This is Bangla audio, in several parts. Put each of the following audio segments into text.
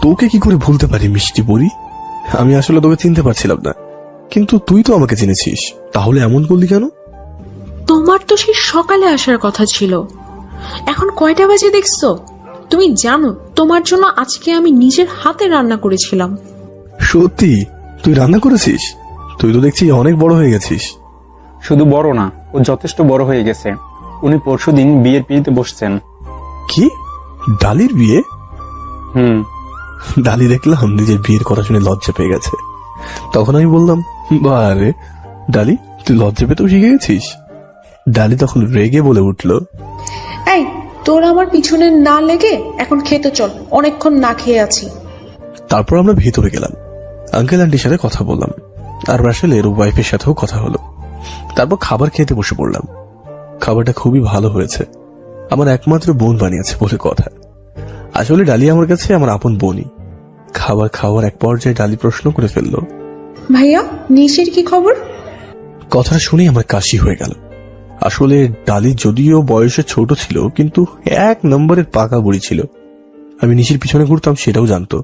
তোকে কি করে ভুলতে পারি মিষ্টি পরি? আমি আসলে তোকে চিনতে পারছিলাম না, কিন্তু তুই তো আমাকে চিনেছিস, তাহলে এমন করলি কেন? তোমার তো সেই সকালে আসার কথা ছিল, এখন কয়টা বাজে দেখছো? তুমি জানো তোমার জন্য আজকে আমি নিজের হাতে রান্না করেছিলাম। সত্যি? তুই রান্না করেছিস? তুই তো দেখছি অনেক বড় হয়ে গেছিস। শুধু বড় না, ও যথেষ্ট বড় হয়ে গেছে। উনি পরশুদিন বিয়ের পিড়িতে বসছেন। কি? ডালির বিয়ে? ডালি দেখলাম নিজের বিয়ের কথা শুনে লজ্জা পেয়ে গেছে। তখন আমি বললাম, বারে ডালি, তুই লজ্জা পেতেও শিখে গেছিস? ডালি তখন রেগে বলে উঠল, এই তোর আমার পিছনে না লেগে এখন খেতে চল, অনেকক্ষণ না খেয়ে আছি। তারপর আমরা ভেতরে গেলাম, আঙ্কেল আন্টির সাথে কথা বললাম, আর রাসেলের ওয়াইফের সাথেও কথা হলো। তারপর খাবার খেতে বসে পড়লাম। খাবারটা খুবই ভালো হয়েছে, আমার একমাত্র বোন বানিয়েছে বলে কথা। আসলে ডালি আমার কাছে আমার আপন বোনই। খাবার খাওয়ার এক পর্যায়ে ডালি প্রশ্ন করে ফেললো, ভাইয়া নিশির কি খবর? কথাটা শুনে আমার কাশি হয়ে গেল। আসলে ডালি যদিও বয়সে ছোট ছিল, কিন্তু এক নম্বরের পাকা বুড়ি ছিল। আমি নিশির পিছনে ঘুরতাম সেটাও জানতো।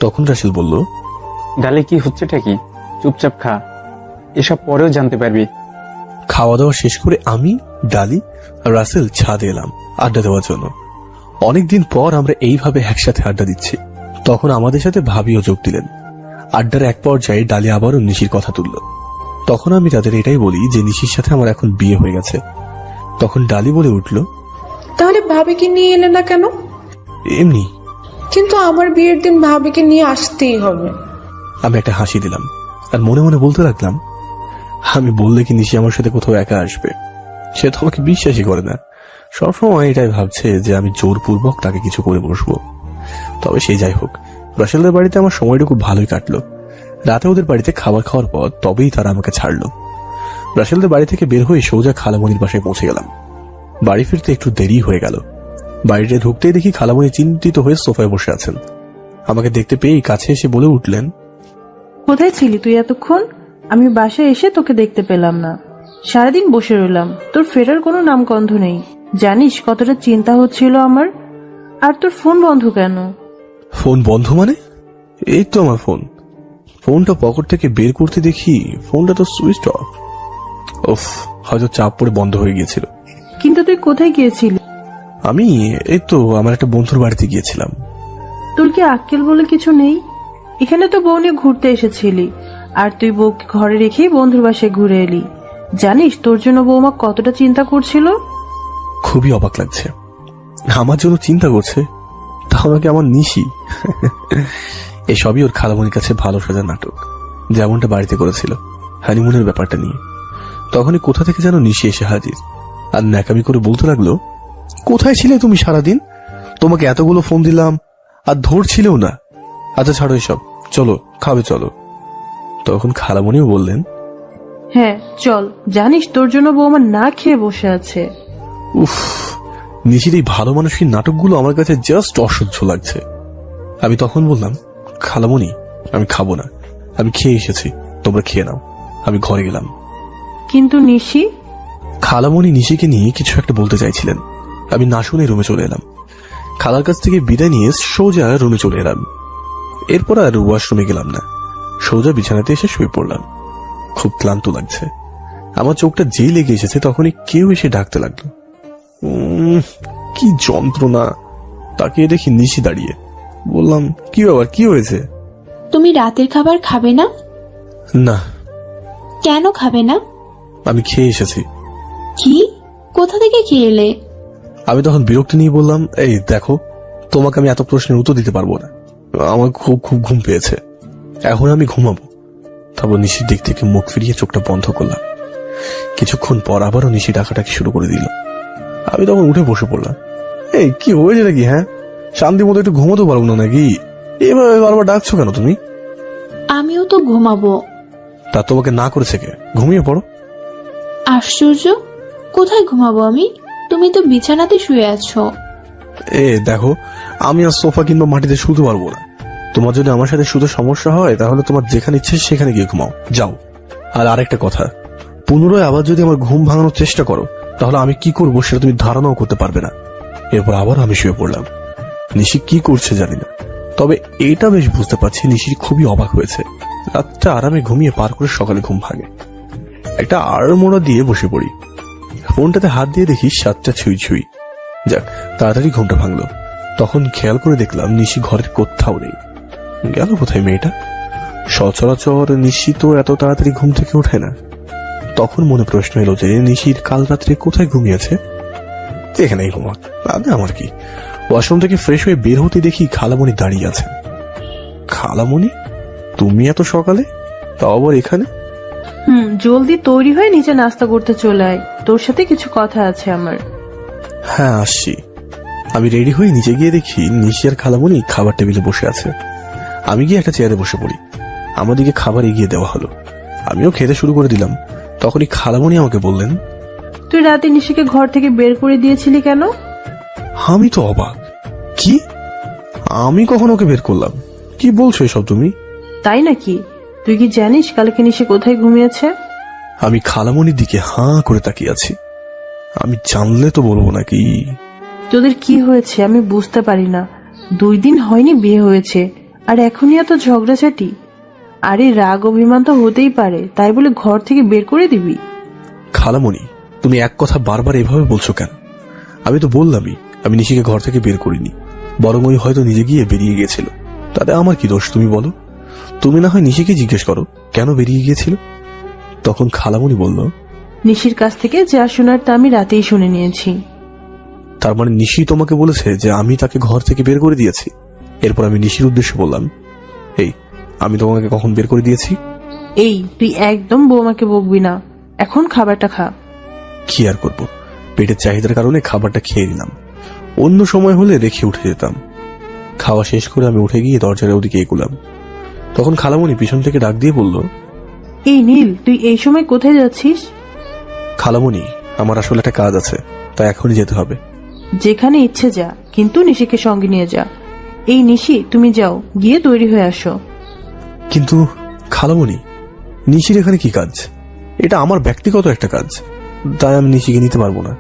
তখন রাসেল বলল, ডালি কি হচ্ছেটা কি? চুপচাপ খা, এসব পরেও জানতে পারবি। খাওয়া দাওয়া শেষ করে আমি, ডালি আর রাসেল ছাদে এলাম আড্ডা দেওয়ার জন্য। অনেকদিন পর আমরা এইভাবে একসাথে আড্ডা দিচ্ছি। তখন আমাদের সাথে ভাবিও যোগ দিলেন। আড্ডার এক পর্যায়ে ডালি আবারও নিশির কথা তুলল। তখন আমি তাদের এটাই বলি যে নিশির সাথে আমার এখন বিয়ে হয়ে গেছে। তখন ডালি বলে উঠল, তাহলে ভাবিকে নিয়ে এলে না কেন? এমনি। কিন্তু আমার বিয়ের দিন ভাবিকে নিয়ে আসতেই হবে। আমি একটা হাসি দিলাম আর মনে মনে বলতে লাগলাম, আমি বললে কি নিশি আমার সাথে কোথাও একা আসবে? সে তো আমাকে বিশ্বাসই করে না, সবসময় এটাই ভাবছে যে আমি জোরপূর্বক তাকে কিছু করে বসবো। তবে সে যাই হোক, রাসেলদের বাড়িতে আমার সময়টা খুব ভালোই কাটলো। রাতে ওদের বাড়িতে খাবার খাওয়ার পর তবেই তারা আমাকে ছাড়লো। রাসেলদের বাড়ি থেকে বের হয়ে সোজা খালামণির বাসায় পৌঁছে গেলাম। বাড়ি ফিরতে একটু দেরি হয়ে গেল। বাড়িতে ঢুকতেই দেখি খালামণি চিন্তিত হয়ে সোফায় বসে আছেন। আমাকে দেখতে পেয়েই কাছে এসে বলে উঠলেন, কোথায় ছিলি তুই এতক্ষণ? আমি বাসায় এসে তোকে দেখতে পেলাম না, সারাদিন বসে রইলাম, তোর ফেরার কোনো নামগন্ধ নেই। জানিস কতটা চিন্তা হচ্ছিল আমার। আর তোর ফোন বন্ধ কেন? ফোন বন্ধ মানে? এই তো আমার ফোন। ফোনটা পকেট থেকে বের করতে দেখি ফোনটা তো সুইচ অফ। উফ, হয়তো চাপ পড়ে বন্ধ হয়ে গিয়েছিল। কিন্তু তুই কোথায় গিয়েছিলি? আমি এই তো আমার একটা বন্ধুর বাড়িতে গিয়েছিলাম। তোর কি আক্কেল বলে কিছু নেই? এখানে তো বউ নিয়ে ঘুরতে এসেছিলি, আর তুই বউকে ঘরে রেখেই বন্ধুর বাসায় ঘুরে এলি। জানিস তোর জন্য বৌমা কতটা চিন্তা করছিল? খুবই অবাক লাগছে, আমার জন্য চিন্তা করছে, তাহলে কি আমার নিশি? এসবই ওর খালামণির কাছে ভালো সাজার নাটক, যেমনটা বাড়িতে করেছিল হানিমুনের ব্যাপারটা নিয়ে। তখনই কোথা থেকে যেন নিশি এসে হাজির, আর ন্যাকামি করে বলতে লাগলো, কোথায় ছিলে তুমি সারাদিন? তোমাকে এতগুলো ফোন দিলাম আর ধরছিলেও না। আচ্ছা ছাড়ো এসব, চলো খাবে চলো। তখন খালামণিও বললেন, হ্যাঁ চল, জানিস তোর জন্য বৌমা না খেয়ে বসে আছে। উফ, নিশির এই ভালো মানুষের নাটকগুলো আমার কাছে জাস্ট অসহ্য লাগছে। আমি তখন বললাম, খালামণি আমি খাবো না, আমি খেয়ে এসেছি, তোমরা খেয়ে নাও। আমি ঘরে গেলাম। কিন্তু নিশি? খালামণি নিশিকে নিয়ে কিছু একটা বলতে চাইছিলেন। আমি না শুনে রুমে চলে এলাম। খালার কাছ থেকে বিদায় নিয়ে সোজা রুমে চলে এলাম। এরপর আর ওয়াশরুমে গেলাম না, সোজা বিছানাতে এসে শুয়ে পড়লাম। খুব ক্লান্ত লাগছে। আমার চোখটা যেই লেগে এসেছে তখনই কেউ এসে ডাকতে লাগলো। কি যন্ত্রণা! তাকিয়ে দেখি নিশি দাঁড়িয়ে। বললাম, কি ব্যাপার, কি হয়েছে? তুমি রাতের খাবার খাবে না? না। কেন খাবে না? আমি খেয়ে এসেছি। কি? কোথা থেকে খেয়ে এলে? আমি তখন বিরক্তি নিয়ে বললাম, এই দেখো, তোমাকে আমি এত প্রশ্নের উত্তর দিতে পারবো না, আমার খুব খুব ঘুম পেয়েছে, এখন আমি ঘুমাবো। তারপর নিশির দিক থেকে মুখ ফিরিয়ে চোখটা বন্ধ করলাম। কিছুক্ষণ পর আবারও নিশি ডাকাটাকি শুরু করে দিল। আমি তখন উঠে বসে পড়লাম। এই কি হয়েছে নাকি? হ্যাঁ, শান্তি মতো একটু ঘুমাতে পারবো না নাকি? এভাবে বারবার ডাকছো কেন তুমি? আমিও তো ঘুমাবো। তা তোমাকে না করেছে কে? ঘুমিয়ে পড়ো। আশ্চর্য, কোথায় ঘুমাবো আমি? তুমি তো বিছানাতে শুয়ে আছো। দেখো, আমি আর সোফা কিংবা মাটিতে শুতে পারবো না। তোমার যদি আমার সাথে শুতে সমস্যা হয় তাহলে তোমার যেখানে ইচ্ছে সেখানে গিয়ে ঘুমাও, যাও। আর আরেকটা কথা, পুনরায় আবার যদি আমার ঘুম ভাঙানোর চেষ্টা করো তাহলে আমি কি করবো সেটা তুমি ধারণাও করতে পারবে না। এরপর আবার আমি শুয়ে পড়লাম। নিশি কি করছে জানি না, তবে এটা বেশ বুঝতে পারছি নিশি খুবই অবাক হয়েছে। রাতটা আরামে ঘুমিয়ে পার করে সকালে ঘুম ভাঙে। একটা আড়মোড়া দিয়ে বসে পড়ি। ফোনটাতে হাত দিয়ে দেখি 7টা ছুঁই ছুঁই। যাক, তাড়াতাড়ি ঘুমটা ভাঙলো। তখন খেয়াল করে দেখলাম নিশি ঘরের কোথাও নেই। গেল কোথায় মেয়েটা? সচরাচর নিশি তো এত তাড়াতাড়ি ঘুম থেকে ওঠে না। তখন মনে প্রশ্ন এলো যে নিশির কাল রাত্রে কোথায় ঘুমিয়েছে। এখানেই ঘুমাক, তাতে আমার কি। ওয়াশরুম থেকে ফ্রেশ হয়ে বের হতে দেখি খালামণি দাঁড়িয়ে আছে। খালামণি, তুমি এত সকালে? তাও আবার এখানে? জলদি তৈরি হয়ে নিচে নাস্তা করতে চলে আয়, তোর সাথে কিছু কথা আছে আমার। হ্যাঁ, আসছি। আমি রেডি হয়ে নিচে গিয়ে দেখি নিশি আর খালামণি খাবার টেবিলে বসে আছে। আমি গিয়ে একটা চেয়ারে বসে পড়ি। আমার দিকে খাবার এগিয়ে দেওয়া হলো। আমিও খেতে শুরু করে দিলাম। তখনই খালামণি আমাকে বললেন, তুই রাতে নিশিকে ঘর থেকে বের করে দিয়েছিলি কেন? আমি তো অবাক। কি? আমি কখন ওকে বের করলাম? কি বলছো এসব তুমি? তাই নাকি? তুই কি জানিস কালকে নিশি কোথায় ঘুমিয়েছে? আমি খালামণির দিকে হাঁ করে তাকিয়ে আছি। আমি জানলে তো বলবো নাকি। তোদের কি হয়েছে আমি বুঝতে পারি না। 2 দিন হয়নি বিয়ে হয়েছে, আর এখনই এত ঝগড়াঝাটি। আরে রাগ অভিমান তো হতেই পারে, তাই বলে ঘর থেকে বের করে দিবি? খালামণি, তুমি এক কথা বারবার এভাবে বলছো কেন? আমি তো বললামই আমি নিশিকে ঘর থেকে বের করিনি, বরং ওই হয়তো নিজে গিয়ে বেরিয়ে গিয়েছিল। তাতে আমার কি দোষ তুমি বলো? তুমি না হয় নিশিকে জিজ্ঞেস করো কেন বেরিয়ে গিয়েছিল। তখন খালামণি বলল, নিশির কাছ থেকে যা শোনার তা আমি রাতেই শুনে নিয়েছি। তার মানে নিশি তোমাকে বলেছে যে আমি তাকে ঘর থেকে বের করে দিয়েছি? এরপর আমি নিশির উদ্দেশ্যে বললাম, এই, আমি তোমাকে কখন বের করে দিয়েছি? এই, তুই একদম বৌমাকে বকবি না। এখন খাবারটা খা। কি আর করবো, পেটের চাহিদার কারণে খাবারটা খেয়ে নিলাম। অন্য সময় হলে রেখে উঠে যেতাম। খাওয়া শেষ করে আমি উঠে গিয়ে দরজার ওদিকে এগুলাম। তখন খালামণি পিছন থেকে ডাক দিয়ে বলল, এই নীল, তুই এই সময় কোথায় যাচ্ছিস? খালামণি, আমার আসলে একটা কাজ আছে, তাই এখনই যেতে হবে। যেখানে ইচ্ছে যা, কিন্তু নিশিকে সঙ্গে নিয়ে যা। এই নিশি, তুমি যাও, গিয়ে তৈরি হয়ে আসো। কিন্তু খালামণি, নিশির এখানে কি কাজ? এটা আমার ব্যক্তিগত একটা কাজ, তাই আমি নিশিকে নিতে পারবো না।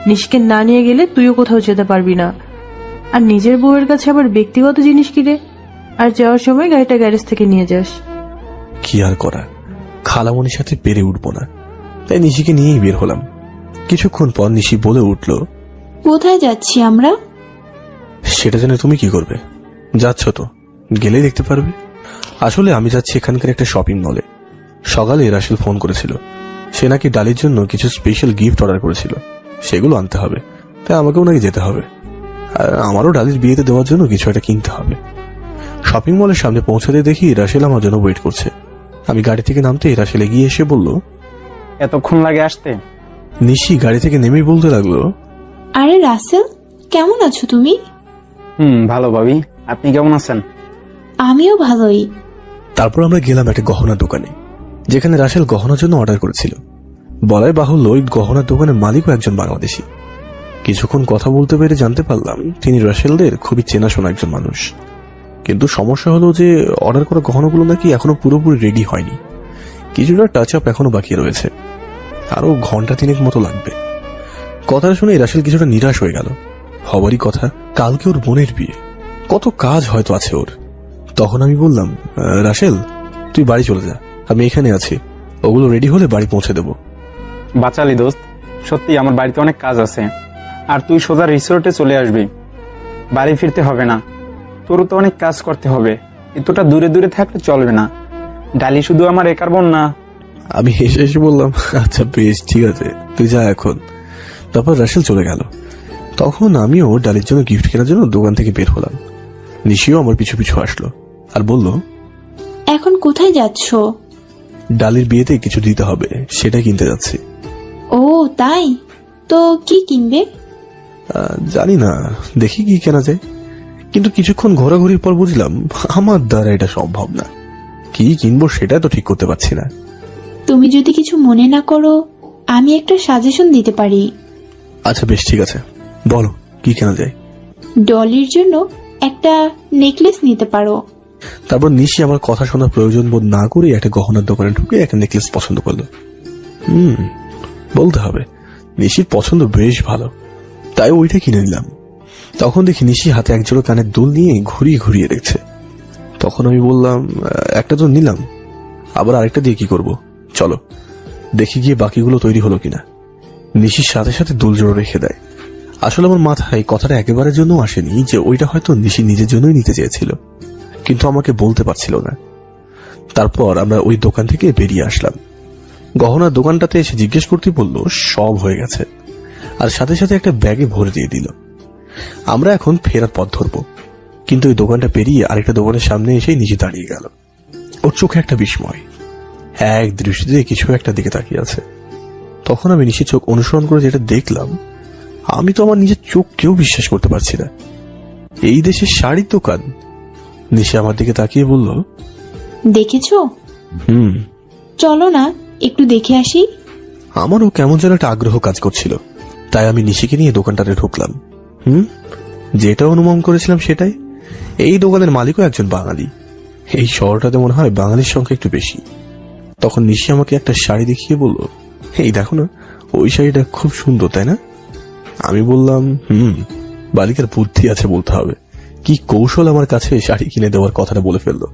নিশিকে না নিয়ে গেলে তুইও কোথাও যেতে পারবি না। আর নিজের বউয়ের কাছে আবার ব্যক্তিগত জিনিস কিরে? আর যাওয়ার সময় গাড়িটা গ্যারেজ থেকে নিয়ে যাস। কি আর করা, খালামণির সাথে পেরে উঠবো না, তাই নিশিকে নিয়েই বের হলাম। কিছুক্ষণ পর নিশি বলে উঠল, কোথায় যাচ্ছি আমরা? সেটা জেনে তুমি কি করবে? যাচ্ছ তো, গেলেই দেখতে পারবে। আসলে আমি যাচ্ছি এখানকার একটা শপিং মলে। সকালে রাসেল ফোন করেছিল, সে নাকি ডালির জন্য কিছু স্পেশাল গিফট অর্ডার করেছিল, সেগুলো আনতে হবে। তাই আমাকেও নাকি যেতে হবে, আর আমারও ডালির বিয়েতে দেওয়ার জন্য কিছু একটা কিনতে হবে। শপিং মলের সামনে পৌঁছাতে দেখি রাসেল আমার জন্য ওয়েট করছে। আমি গাড়ি থেকে নামতেই রাসেল এগিয়ে এসে বলল, এতক্ষণ লাগে আসতে? নিশি গাড়ি থেকে নেমেই বলতে লাগলো, আরে রাসেল, কেমন আছো তুমি? ভালো ভাবি, আপনি কেমন আছেন? আমিও ভালোই। তারপর আমরা গেলাম একটা গহনার দোকানে, যেখানে রাসেল গহনার জন্য অর্ডার করেছিল। বলাই বাহুল্য, ওই গহনার দোকানের মালিকও একজন বাংলাদেশি। কিছুক্ষণ কথা বলতে পেরে জানতে পারলাম তিনি রাসেলদের খুবই চেনাশোনা একজন মানুষ। কিন্তু সমস্যা হলো যে অর্ডার করা গহনাগুলো নাকি এখনো পুরোপুরি রেডি হয়নি, কিছুটা টাচ আপ এখনো বাকি রয়েছে, আরো ঘন্টা 3 মতো লাগবে। কথা শুনে রাসেল কিছুটা নিরাশ হয়ে গেল। হবারই কথা, কালকে ওর বোনের বিয়ে, কত কাজ হয়তো আছে ওর। তখন আমি বললাম, রাসেল, তুই বাড়ি চলে যা, আমি এখানে আছি, ওগুলো রেডি হলে বাড়ি পৌঁছে দেবো। বাচালি দোস্ত, সত্যি আমার বাড়িতে অনেক কাজ আছে, আর তুই সোজা রিসোর্টে চলে আসবি, বাড়ি ফিরতে হবে না। তোরও তো অনেক কাজ করতে হবে, এতটা দূরে দূরে থাকলে চলবে না। ডালি শুধু আমার একার বোন না। আমি হেসে হেসে বললাম, আচ্ছা বেশ, ঠিক আছে, তুই যা এখন। তারপর রাসেল চলে গেল। তখন আমিও ডালির জন্য গিফট কেনার জন্য দোকান থেকে বের হলাম। নিশিও আমার পিছু পিছু আসলো আর বলল, এখন কোথায় যাচ্ছ? ডালির বিয়েতে কিছু দিতে হবে, সেটা কিনতে যাচ্ছি। ও তাই, তো কি কিনবে? জানি না, দেখি কি কেনা যায়। কিন্তু কিছুক্ষণ ঘোরাঘুরির পর বুঝলাম আমার দ্বারা এটা সম্ভব না। কি কিনবো সেটা তো ঠিক করতে পারছি না। তুমি যদি কিছু মনে না করো, আমি একটা সাজেশন দিতে পারি। আচ্ছা বেশ, ঠিক আছে, বলো কি কেনা যায়। ডলির জন্য একটা নেকলেস নিতে পারো। তারপর নিশি আমার কথা শোনার প্রয়োজন বোধ না করে একটা গহনার দোকানে ঢুকে একটা নেকলেস পছন্দ করলো। বলতে হবে নিশির পছন্দ বেশ ভালো, তাই ওইটা কিনে নিলাম। তখন দেখি নিশি হাতে একজোড়া কানের দুল নিয়ে ঘুরিয়ে ঘুরিয়ে দেখছে। তখন আমি বললাম, একটা তো নিলাম, আবার আরেকটা দিয়ে কি করব, চলো দেখি গিয়ে বাকিগুলো তৈরি হলো কিনা। নিশির সাথে সাথে দুল জোড়া রেখে দেয়। আসলে আমার মাথায় কথাটা একেবারের জন্য আসেনি যে ওইটা হয়তো নিশি নিজের জন্যই নিতে চেয়েছিল, কিন্তু আমাকে বলতে পারছিল না। তারপর আমরা ওই দোকান থেকে বেরিয়ে আসলাম। গহনার দোকানটাতে এসে জিজ্ঞেস করতে বলল সব হয়ে গেছে, আর সাথে সাথে একটা ব্যাগে ভরে দিয়ে দিল। আমরা এখন ফেরার পথ ধরবো, কিন্তু ওই দোকানটা পেরিয়ে আরেকটা দোকানের সামনে এসে নিচে দাঁড়িয়ে গেল। ওর চোখে একটা বিস্ময়, এক দৃষ্টিতে কিছু একটা দিকে তাকিয়ে আছে। তখন আমি নিশির চোখ অনুসরণ করে যেটা দেখলাম, আমি তো আমার নিজের চোখকেও বিশ্বাস করতে পারছি না। এই দেশে শাড়ির দোকান। নিশি আমার দিকে তাকিয়ে বলল, দেখেছো? চলো না একটু দেখে আসি। আমারও কেমন যেন একটা আগ্রহ কাজ করছিল, তাই আমি নিশিকে নিয়ে দোকানটাতে ঢুকলাম। যেটা অনুমান করেছিলাম সেটাই। এই দোকানের মালিকও একজন বাঙালি। এই শহরটাতে মনে হয় বাঙালির সংখ্যা একটু বেশি। তখন নিশি আমাকে একটা শাড়ি দেখিয়ে বলল, এই দেখো না, ওই শাড়িটা খুব সুন্দর, তাই না? আমি বললাম, বালিকার বুদ্ধি আছে বলতে হবে। কি কৌশল আমার কাছে শাড়ি কিনে দেওয়ার কথাটা বলে ফেললো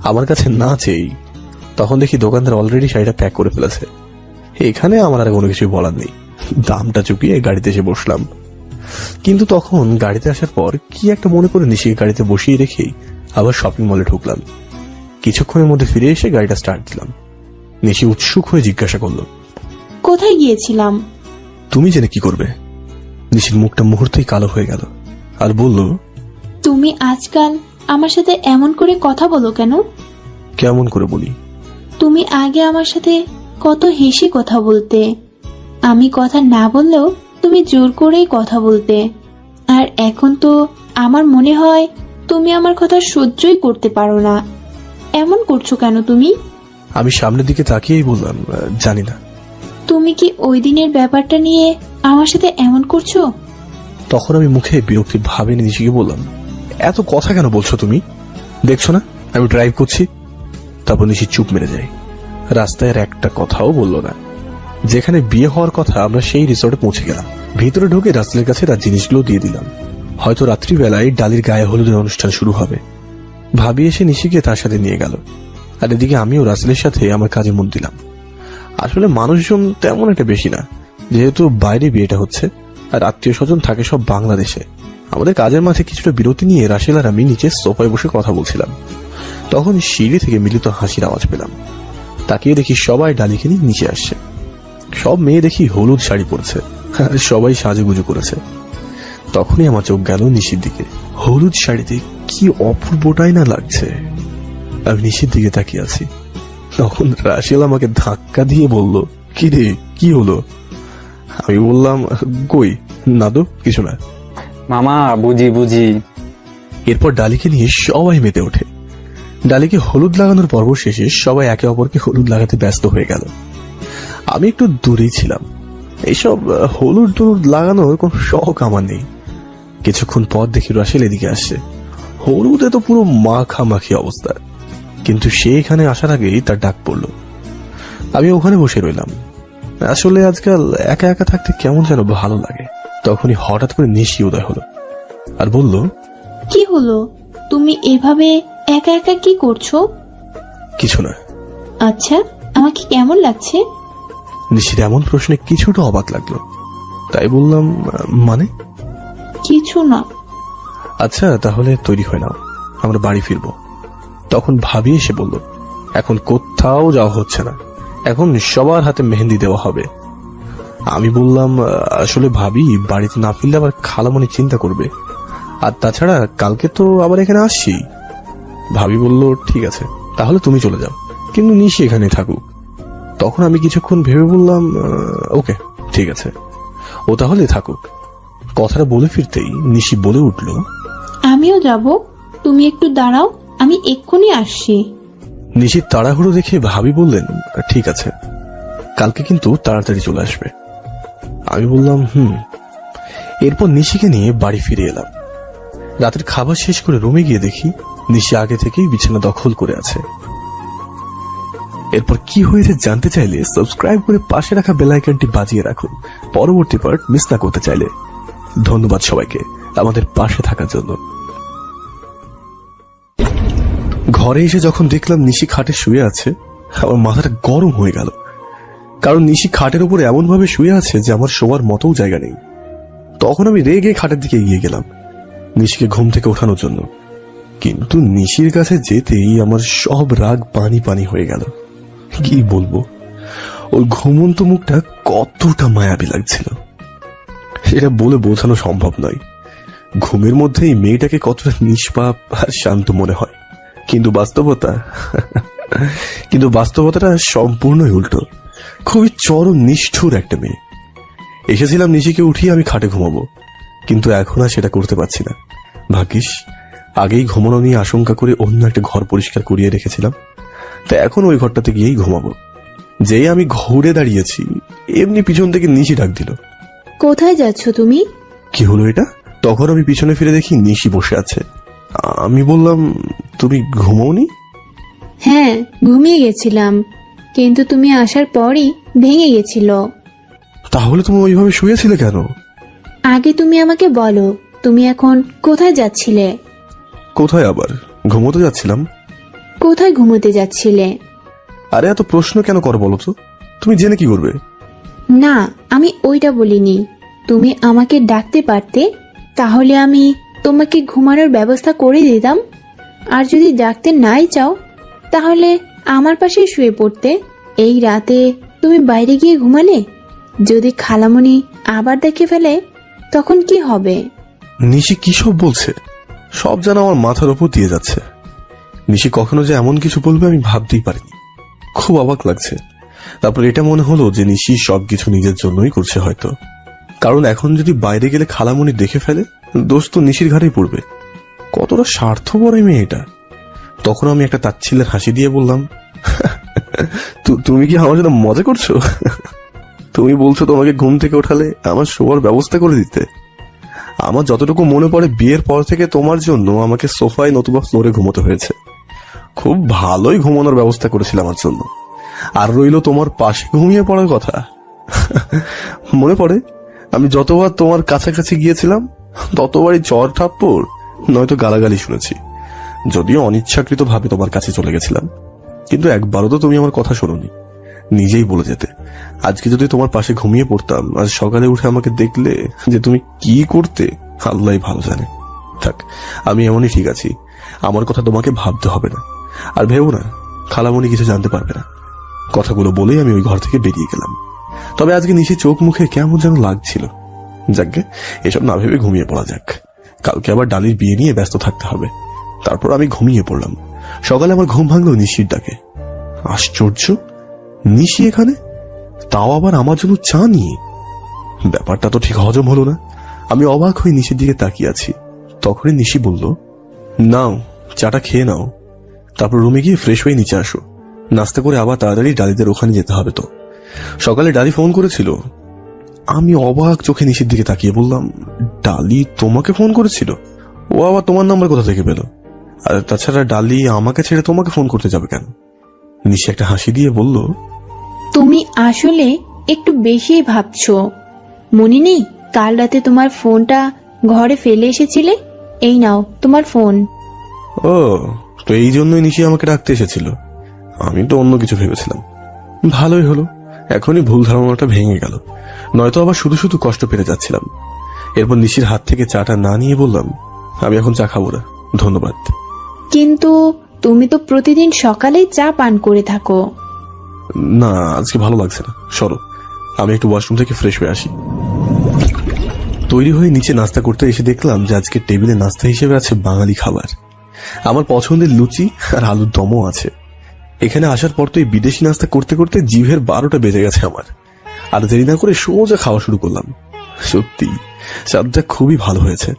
আমার কাছে না চেয়েই। তখন দেখি দোকানদার অলরেডি শাড়িটা প্যাক করে ফেলেছে। এখানে আমার আর কোনো কিছু বলার নেই, দামটা চুকিয়ে গাড়িতে এসে বসলাম। কিন্তু তখন গাড়িতে আসার পর কি একটা মনে করে নিশিকে গাড়িতে বসিয়ে রেখেই আবার শপিং মলে ঢুকলাম। কিছুক্ষণের মধ্যে ফিরে এসে গাড়িটা স্টার্ট দিলাম। নিশি উৎসুক হয়ে জিজ্ঞাসা করলো, কোথায় গিয়েছিলাম? তুমি জেনে কি করবে? নিশির মুখটা মুহূর্তেই কালো হয়ে গেল আর বলল, তুমি আজকাল আমার সাথে এমন করে কথা বলো কেন? কেমন করে বলি? তুমি আগে আমার সাথে কত হেসে কথা বলতে, আমি কথা না বললেও তুমি জোর করেই কথা বলতে, আর এখন তো আমার মনে হয় তুমি আমার কথা সহ্যই করতে পারো না। এমন করছো কেন তুমি? আমি সামনের দিকে তাকিয়েই বললাম, জানি না। তুমি কি ওই দিনের ব্যাপারটা নিয়ে আমার সাথে এমন করছো? তখন আমি মুখে বিরক্তি ভাবে নিশিকে বললাম, এত কথা কেন বলছো তুমি? দেখছো না আমি ড্রাইভ করছি? তারপর নিশি চুপ মেরে যায়। রাস্তায় আর একটা কথাও বললো না। যেখানে বিয়ে হওয়ার কথা আমরা সেই রিসোর্টে পৌঁছে গেলাম। ভিতরে ঢুকে রাসেলের কাছে তার জিনিসগুলো দিয়ে দিলাম। হয়তো রাত্রিবেলায় ডালির গায়ে হলুদের অনুষ্ঠান শুরু হবে। ভাবি এসে নিশিকে তার সাথে নিয়ে গেল, আর এদিকে আমিও রাসেলের সাথে আমার কাজে মন দিলাম। আসলে মানুষজন তেমন একটা বেশি না, যেহেতু বাইরে বিয়েটা হচ্ছে আর আত্মীয় স্বজন থাকে সব বাংলাদেশে। আমাদের কাজের মাঝে কিছুটা বিরতি নিয়ে রাসেল আর আমি নিচে সোফায় বসে কথা বলছিলাম। তখন সিঁড়ি থেকে মিলিত হাসির আওয়াজ পেলাম। তাকিয়ে দেখি সবাই ডালিকে নিয়ে নিচে আসছে। সব মেয়ে দেখি হলুদ শাড়ি পরেছে আর সবাই সাজুগুজু করেছে। তখনই আমার চোখ গেল নিশির দিকে। হলুদ শাড়িতে কি অপূর্বটাই না লাগছে। আমি নিশির দিকে তাকিয়ে আছি। তখন রাসেল আমাকে ধাক্কা দিয়ে বলল, কি রে, কি হলো? আমি বললাম, কই না তো, কিছু না মামা, বুঝি বুঝি। এরপর ডালিকে নিয়ে সবাই মেতে ওঠে। ডালিকে হলুদ লাগানোর পর্ব শেষে সবাই একে অপরকে হলুদ লাগাতে ব্যস্ত হয়ে গেল। আমি একটু দূরেই ছিলাম। এইসব হলুদ টলুদ লাগানোর কোন শখ আমার নেই। কিছুক্ষণ পর দেখি রাসেল এদিকে আসছে। হলুদে তো পুরো মাখামাখি অবস্থা, কিন্তু সে এখানে আসার আগেই তার ডাক পড়ল। আমি ওখানে বসে রইলাম। আসলে আজকাল একা একা থাকতে কেমন যেন ভালো লাগে। তখনই হঠাৎ করে নিশি উদয় হলো আর বলল, কি হলো? তুমি এভাবে একা একা কি করছো? কিছু না। আচ্ছা, আমাকে কেমন লাগছে? নিশির এমন প্রশ্নে কিছুটা অবাক লাগলো, তাই বললাম, মানে কিছু না। আচ্ছা তাহলে তৈরি হয় নাও, আমরা বাড়ি ফিরবো। তখন ভাবি এসে বলল, এখন কোথাও যাওয়া হচ্ছে না, এখন সবার হাতে মেহেন্দি দেওয়া হবে। আমি বললাম, আসলে ভাবি বাড়িতে না ফিরলে আবার খালামণি চিন্তা করবে, আর তাছাড়া কালকে তো আবার এখানে আসছি। ভাবি বলল, ঠিক আছে তাহলে তুমি চলে যাও, কিন্তু নিশি এখানে থাকুক। তখন আমি কিছুক্ষণ ভেবে বললাম, ওকে ঠিক আছে, ও তাহলে থাকুক। কথাটা বলে ফিরতেই নিশি বলে উঠল, আমিও যাব, তুমি একটু দাঁড়াও, আমি এক্ষুনি আসছি। নিশির তাড়াহুড়ো দেখে ভাবি বললেন, ঠিক আছে, কালকে কিন্তু তাড়াতাড়ি চলে আসবে। আমি বললাম, এরপর নিশিকে নিয়ে বাড়ি ফিরে এলাম। রাতের খাবার শেষ করে রুমে গিয়ে দেখি নিশি আগে থেকেই বিছানা দখল করে আছে। এরপর কি হয়েছে জানতে চাইলে সাবস্ক্রাইব করে পাশে রাখা বেল আইকনটি বাজিয়ে রাখুন, পরবর্তী পার্ট মিস না করতে চাইলে। ধন্যবাদ সবাইকে। আমাদের পাশে থাকার জন্য। ঘরে এসে যখন দেখলাম নিশি খাটে শুয়ে আছে, আমার মাথাটা গরম হয়ে গেল। কারণ নিশি খাটের উপর এমন ভাবে শুয়ে আছে যে আমার শোয়ার মতো জায়গা নেই। তখন আমি রেগে খাটের দিকে এগিয়ে গেলাম নিশিকে ঘুম থেকে ওঠানোর জন্য। কিন্তু নিশির কাছে যেতেই আমার সব রাগ পানি পানি হয়ে গেল। কি বলবো, ওর ঘুমন্ত মুখটা কতটা মায়াবী লাগছিল সেটা বলে বোঝানো সম্ভব নয়। ঘুমের মধ্যে এই মেয়েটাকে কতটা নিষ্পাপ আর শান্ত মনে হয়, কিন্তু বাস্তবতাটা সম্পূর্ণই উল্টো। খুবই চরম নিষ্ঠুর একটা মেয়ে। এসেছিলাম নিশিকে উঠিয়ে আমি খাটে ঘুমাবো, কিন্তু এখন আর সেটা করতে পারছি না। ভাগ্যিস আগেই ঘুমানো নিয়ে আশঙ্কা করে অন্য একটা ঘর পরিষ্কার করিয়ে রেখেছিলাম, তাই এখন ওই ঘরটাতে গিয়েই ঘুমাবো। যেই আমি ঘুরে দাঁড়িয়েছি এমনি পিছন থেকে নিশি ডাক দিল, কোথায় যাচ্ছ তুমি? কি হলো এটা? তখন আমি পিছনে ফিরে দেখি নিশি বসে আছে। আমি বললাম, তুমি ঘুমাওনি? হ্যাঁ, ঘুমিয়ে গেছিলাম, কিন্তু তুমি আসার পরই ভেঙে গেছিল। তাহলে তুমি ওইভাবে শুয়েছিলে কেন? আগে তুমি আমাকে বলো, তুমি এখন কোথায় যাচ্ছিলে? কোথায় আবার? ঘুমোতে যাচ্ছিলাম। কোথায় ঘুমোতে যাচ্ছিলে? আরে এত প্রশ্ন কেন করো বলো তো? তুমি জেনে কি করবে? না, আমি ওইটা বলিনি। তুমি আমাকে ডাকতে পারতে, তাহলে আমি তোমাকে ঘুমানোর ব্যবস্থা করে দিতাম। আর যদি ডাকতে নাই চাও, তাহলে আমার পাশে শুয়ে পড়তে। এই রাতে তুমি বাইরে গিয়ে ঘুমালে, যদি খালামণি আবার দেখে ফেলে তখন কি হবে? নিশি কি সব বলছে? সব যেন আমার মাথার উপর দিয়ে যাচ্ছে। নিশি কখনো যে এমন কিছু বলবে আমি ভাবতেই পারিনি। খুব অবাক লাগছে। তারপর এটা মনে হলো যে নিশি সবকিছু নিজের জন্যই করছে হয়তো। কারণ এখন যদি বাইরে গেলে খালামণি দেখে ফেলে, দোষ তো নিশির ঘাড়েই পড়বে। কতটা স্বার্থপর এই মেয়েটা। তখন আমি একটা তাচ্ছিল্যের হাসি দিয়ে বললাম, তুমি কি আমার জন্য মজা করছো? তুমি বলছো তোমাকে ঘুম থেকে ওঠালে আমার শোয়ার ব্যবস্থা করে দিতে। আমার যতটুকু মনে পড়ে বিয়ের পর থেকে তোমার জন্য আমাকে সোফায় নতুবা ফ্লোরে ঘুমোতে হয়েছে। খুব ভালোই ঘুমানোর ব্যবস্থা করেছিল আমার জন্য। আর রইল তোমার পাশে ঘুমিয়ে পড়ার কথা। মনে পড়ে আমি যতবার তোমার কাছাকাছি গিয়েছিলাম ততবারই চর থাপ্পড় নয়তো গালাগালি শুনেছি। যদিও অনিচ্ছাকৃত ভাবে তোমার কাছে চলে গেছিলাম, কিন্তু একবারও তো তুমি আমার কথা শোনোনি। নিজেই বলে যেতে। আজকে যদি তোমার পাশে ঘুমিয়ে পড়তাম, আজ সকালে উঠে আমাকে দেখলে যে তুমি কি করতে, আল্লাহই ভালো জানে। থাক, আমি এমনই ঠিক আছি। আমার কথা তোমাকে ভাবতে হবে না। আর ভেবো না খালামণি কিছু জানতে পারবে না। কথাগুলো বলেই আমি ওই ঘর থেকে বেরিয়ে গেলাম। তবে আজকে নিশি চোখ মুখে কেমন যেন লাগছিল। যাকগে, এসব না ভেবে ঘুমিয়ে পড়া যাক। কালকে আবার ডালির বিয়ে নিয়ে ব্যস্ত থাকতে হবে। তারপর আমি ঘুমিয়ে পড়লাম। সকালে আমার ঘুম ভাঙলো নিশির ডাকে। আশ্চর্য, নিশি এখানে, তাও আবার আমার জন্য চা নিয়ে। ব্যাপারটা তো ঠিক হজম হলো না। আমি অবাক হয়ে নিশির দিকে তাকিয়ে আছি। তখনই নিশি বলল, নাও চাটা খেয়ে নাও, তারপর রুমে গিয়ে ফ্রেশ হয়ে নিচে আসো। নাস্তা করে আবার তাড়াতাড়ি ডালিদের ওখানে যেতে হবে। তো সকালে ডালি ফোন করেছিল। আমি অবাক চোখে নিশির দিকে তাকিয়ে বললাম, ডালি তোমাকে ফোন করেছিল? ও আবার তোমার নাম্বার কোথা থেকে পেল? আর তাছাড়া ডালি আমাকে ছেড়ে তোমাকে ফোন করতে যাবে কেন? নিশি একটা হাসি দিয়ে বলল, তুমি আসলে একটু বেশি ভাবছো। মনে নেই কাল রাতে তোমার ফোনটা ঘরে ফেলে এসেছিলে? এই নাও তোমার ফোন। ও, তো এই জন্যই নিশি আমাকে ডাকতে এসেছিল। আমি তো অন্য কিছু ভেবেছিলাম। ভালোই হলো, এখনই ভুল ধারণাটা ভেঙে গেল, নয়তো আবার শুধু শুধু কষ্ট পেতে যাচ্ছিলাম। এরপর নিশির হাত থেকে চাটা না নিয়ে বললাম, আমি এখন চা খাবো না, ধন্যবাদ। কিন্তু তুমি তো প্রতিদিন সকালেই চা পান করে থাকো। না, আজকে ভালো লাগছে না, সরো আমি একটু ওয়াশরুম থেকে ফ্রেশ হয়ে আসি। তৈরি হয়ে নিচে নাস্তা করতে এসে দেখলাম যে আজকে টেবিলে নাস্তা হিসেবে আছে বাঙালি খাবার। আমার পছন্দের লুচি আর আলুর দমও আছে। এখানে আসার পর তো এই বিদেশি নাস্তা করতে করতে জিভের 12টা বেজে গেছে আমার। আর দেরি না করে সোজা খাওয়া শুরু করলাম। সত্যি স্বাদটা খুবই ভালো হয়েছে।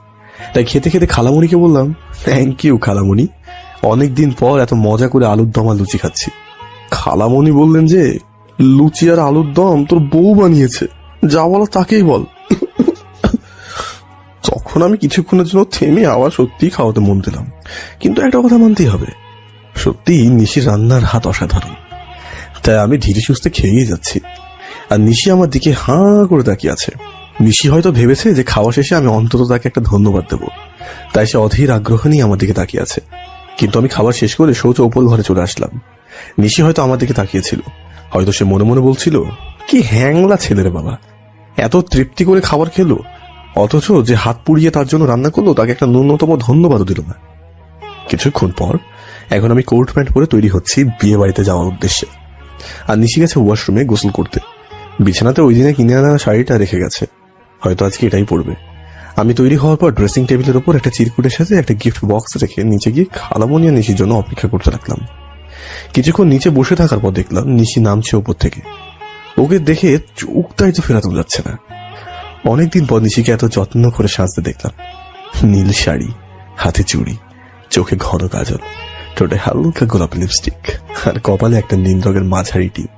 তাই খেতে খেতে খালামণিকে বললাম, থ্যাংক ইউ খালামণি, অনেকদিন পর এত মজা করে আলুর দম আর লুচি খাচ্ছি। খালামণি বললেন যে, লুচি আর আলুর দম তোর বউ বানিয়েছে, যা বলো তাকেই বল। তখন আমি কিছুক্ষণের জন্য থেমে আবার সত্যি খাওয়াতে মন দিলাম। কিন্তু একটা কথা মানতেই হবে, সত্যি নিশির রান্নার হাত অসাধারণ। তাই আমি ধীরে সুস্থে খেয়েই যাচ্ছি। আর নিশি আমার দিকে হাঁ করে তাকিয়ে আছে। নিশি হয়তো ভেবেছে যে খাওয়া শেষে আমি অন্তত তাকে একটা ধন্যবাদ দেব, তাই সে অধীর আগ্রহ নিয়ে আমার দিকে তাকিয়ে আছে। কিন্তু আমি খাবার শেষ করে শৌচ ওপর ঘরে চলে আসলাম। নিশি হয়তো আমার দিকে তাকিয়েছিল, হয়তো সে মনে মনে বলছিল, কি হ্যাংলা ছেলেরে বাবা, এত তৃপ্তি করে খাবার খেলো, অথচ যে হাত পুড়িয়ে তার জন্য রান্না করলো তাকে একটা ন্যূনতম ধন্যবাদও দিল না। কিছুক্ষণ পর এখন আমি কোট প্যান্ট পরে তৈরি হচ্ছি বিয়ে বাড়িতে যাওয়ার উদ্দেশ্যে। আর নিশি গেছে ওয়াশরুমে গোসল করতে। বিছানাতে ওই দিনে কিনে আনা শাড়িটা রেখে গেছে, হয়তো আজকে এটাই পরবে। আমি তৈরি হওয়ার পর ড্রেসিং টেবিলের উপর একটা চিরকুটের সাথে একটা গিফট বক্স রেখে নিচে গিয়ে খালামণি আর নিশির জন্য অপেক্ষা করতে লাগলাম। কিছুক্ষণ নিচে বসে থাকার পর দেখলাম নিশি নামছে উপর থেকে। ওকে দেখে চোখটাই তো ফেরাতে যাচ্ছে না। অনেকদিন পর নিশিকে এত যত্ন করে সাজতে দেখলাম। নীল শাড়ি, হাতে চুড়ি, চোখে ঘন কাজল, ঠোঁটে হালকা গোলাপি লিপস্টিক, আর কপালে একটা নীল রঙের মাঝারি টিপ।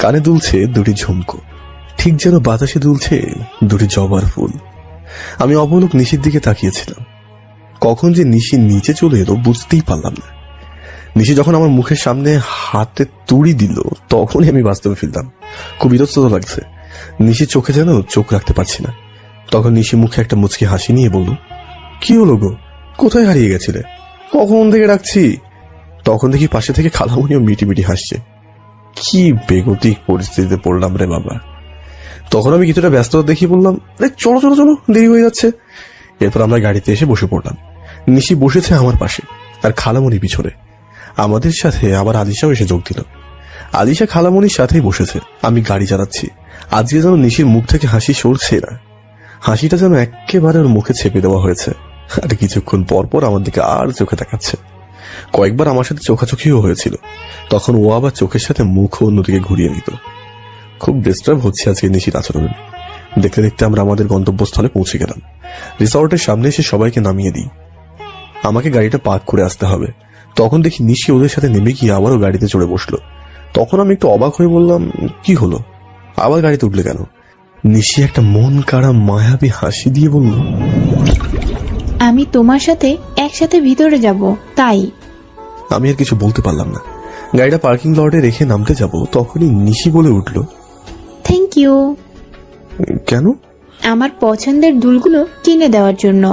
কানে দুলছে দুটি ঝুমকো, ঠিক যেন বাতাসে দুলছে দুটি জবার ফুল। আমি অবলোক নিশির দিকে তাকিয়েছিলাম। কখন যে নিশি নিচে চলে এলো বুঝতেই পারলাম না। নিশি যখন আমার মুখের সামনে হাতে তুড়ি দিল তখনই আমি বাস্তবে ফিরলাম। খুব বিরক্ত লাগছে। নিশির চোখে যেন চোখ রাখতে পারছি না। তখন নিশি মুখে একটা মুচকি হাসি নিয়ে বলল, কি হলো গো, কোথায় হারিয়ে গেছিলে, কখন থেকে ডাকছি? তখন দেখি পাশে থেকে খালামণিও মিটি মিটি হাসছে। কি বেগতিক পরিস্থিতিতে পড়লাম রে বাবা। তখন আমি কিছুটা ব্যস্ততা দেখিয়ে বললাম, চলো চলো চলো, দেরি হয়ে যাচ্ছে। এরপর আমরা গাড়িতে এসে বসে পড়লাম। নিশি বসেছে আমার পাশে আর খালামণি পিছনে। আমাদের সাথে আবার আলিশাও এসে যোগ দিল। আলিশা খালামণির সাথেই বসেছে। আমি গাড়ি চালাচ্ছি। আজকে যেন নিশির মুখ থেকে হাসি সরছে না, হাসিটা যেন একেবারে ওর মুখে চেপে দেওয়া হয়েছে। আর কিছুক্ষণ পর পর আমার দিকে আর চোখে তাকাচ্ছে। কয়েকবার আমার সাথে চোখাচোখিও হয়েছিল, তখন ও আবার চোখের সাথে মুখ অন্যদিকে ঘুরিয়ে নিত। খুব ডিস্টার্ব হচ্ছে আজকে নিশির আচরণে। দেখতে দেখতে আমরা আমাদের গন্তব্যস্থলে পৌঁছে গেলাম। রিসর্টের সামনে এসে সবাইকে নামিয়ে দিই। আমাকে গাড়িটা পার্ক করে আসতে হবে। তখন দেখি নিশি ওদের সাথে নেমে গিয়ে আবারও গাড়িতে চড়ে বসলো। তখন আমি একটু অবাক হয়ে বললাম, কি হলো, আবার গাড়িতে উঠলে কেন? নিশি একটা মন কাড়া মায়াবী হাসি দিয়ে বলল, আমি তোমার সাথে একসাথে ভিতরে যাব তাই। আমি আর কিছু বলতে পারলাম না। গাড়িটা পার্কিং লটে রেখে নামতে যাব, তখনই নিশি বলে উঠল, থ্যাংক ইউ। কেন? আমার পছন্দের দুলগুলো কিনে দেওয়ার জন্য।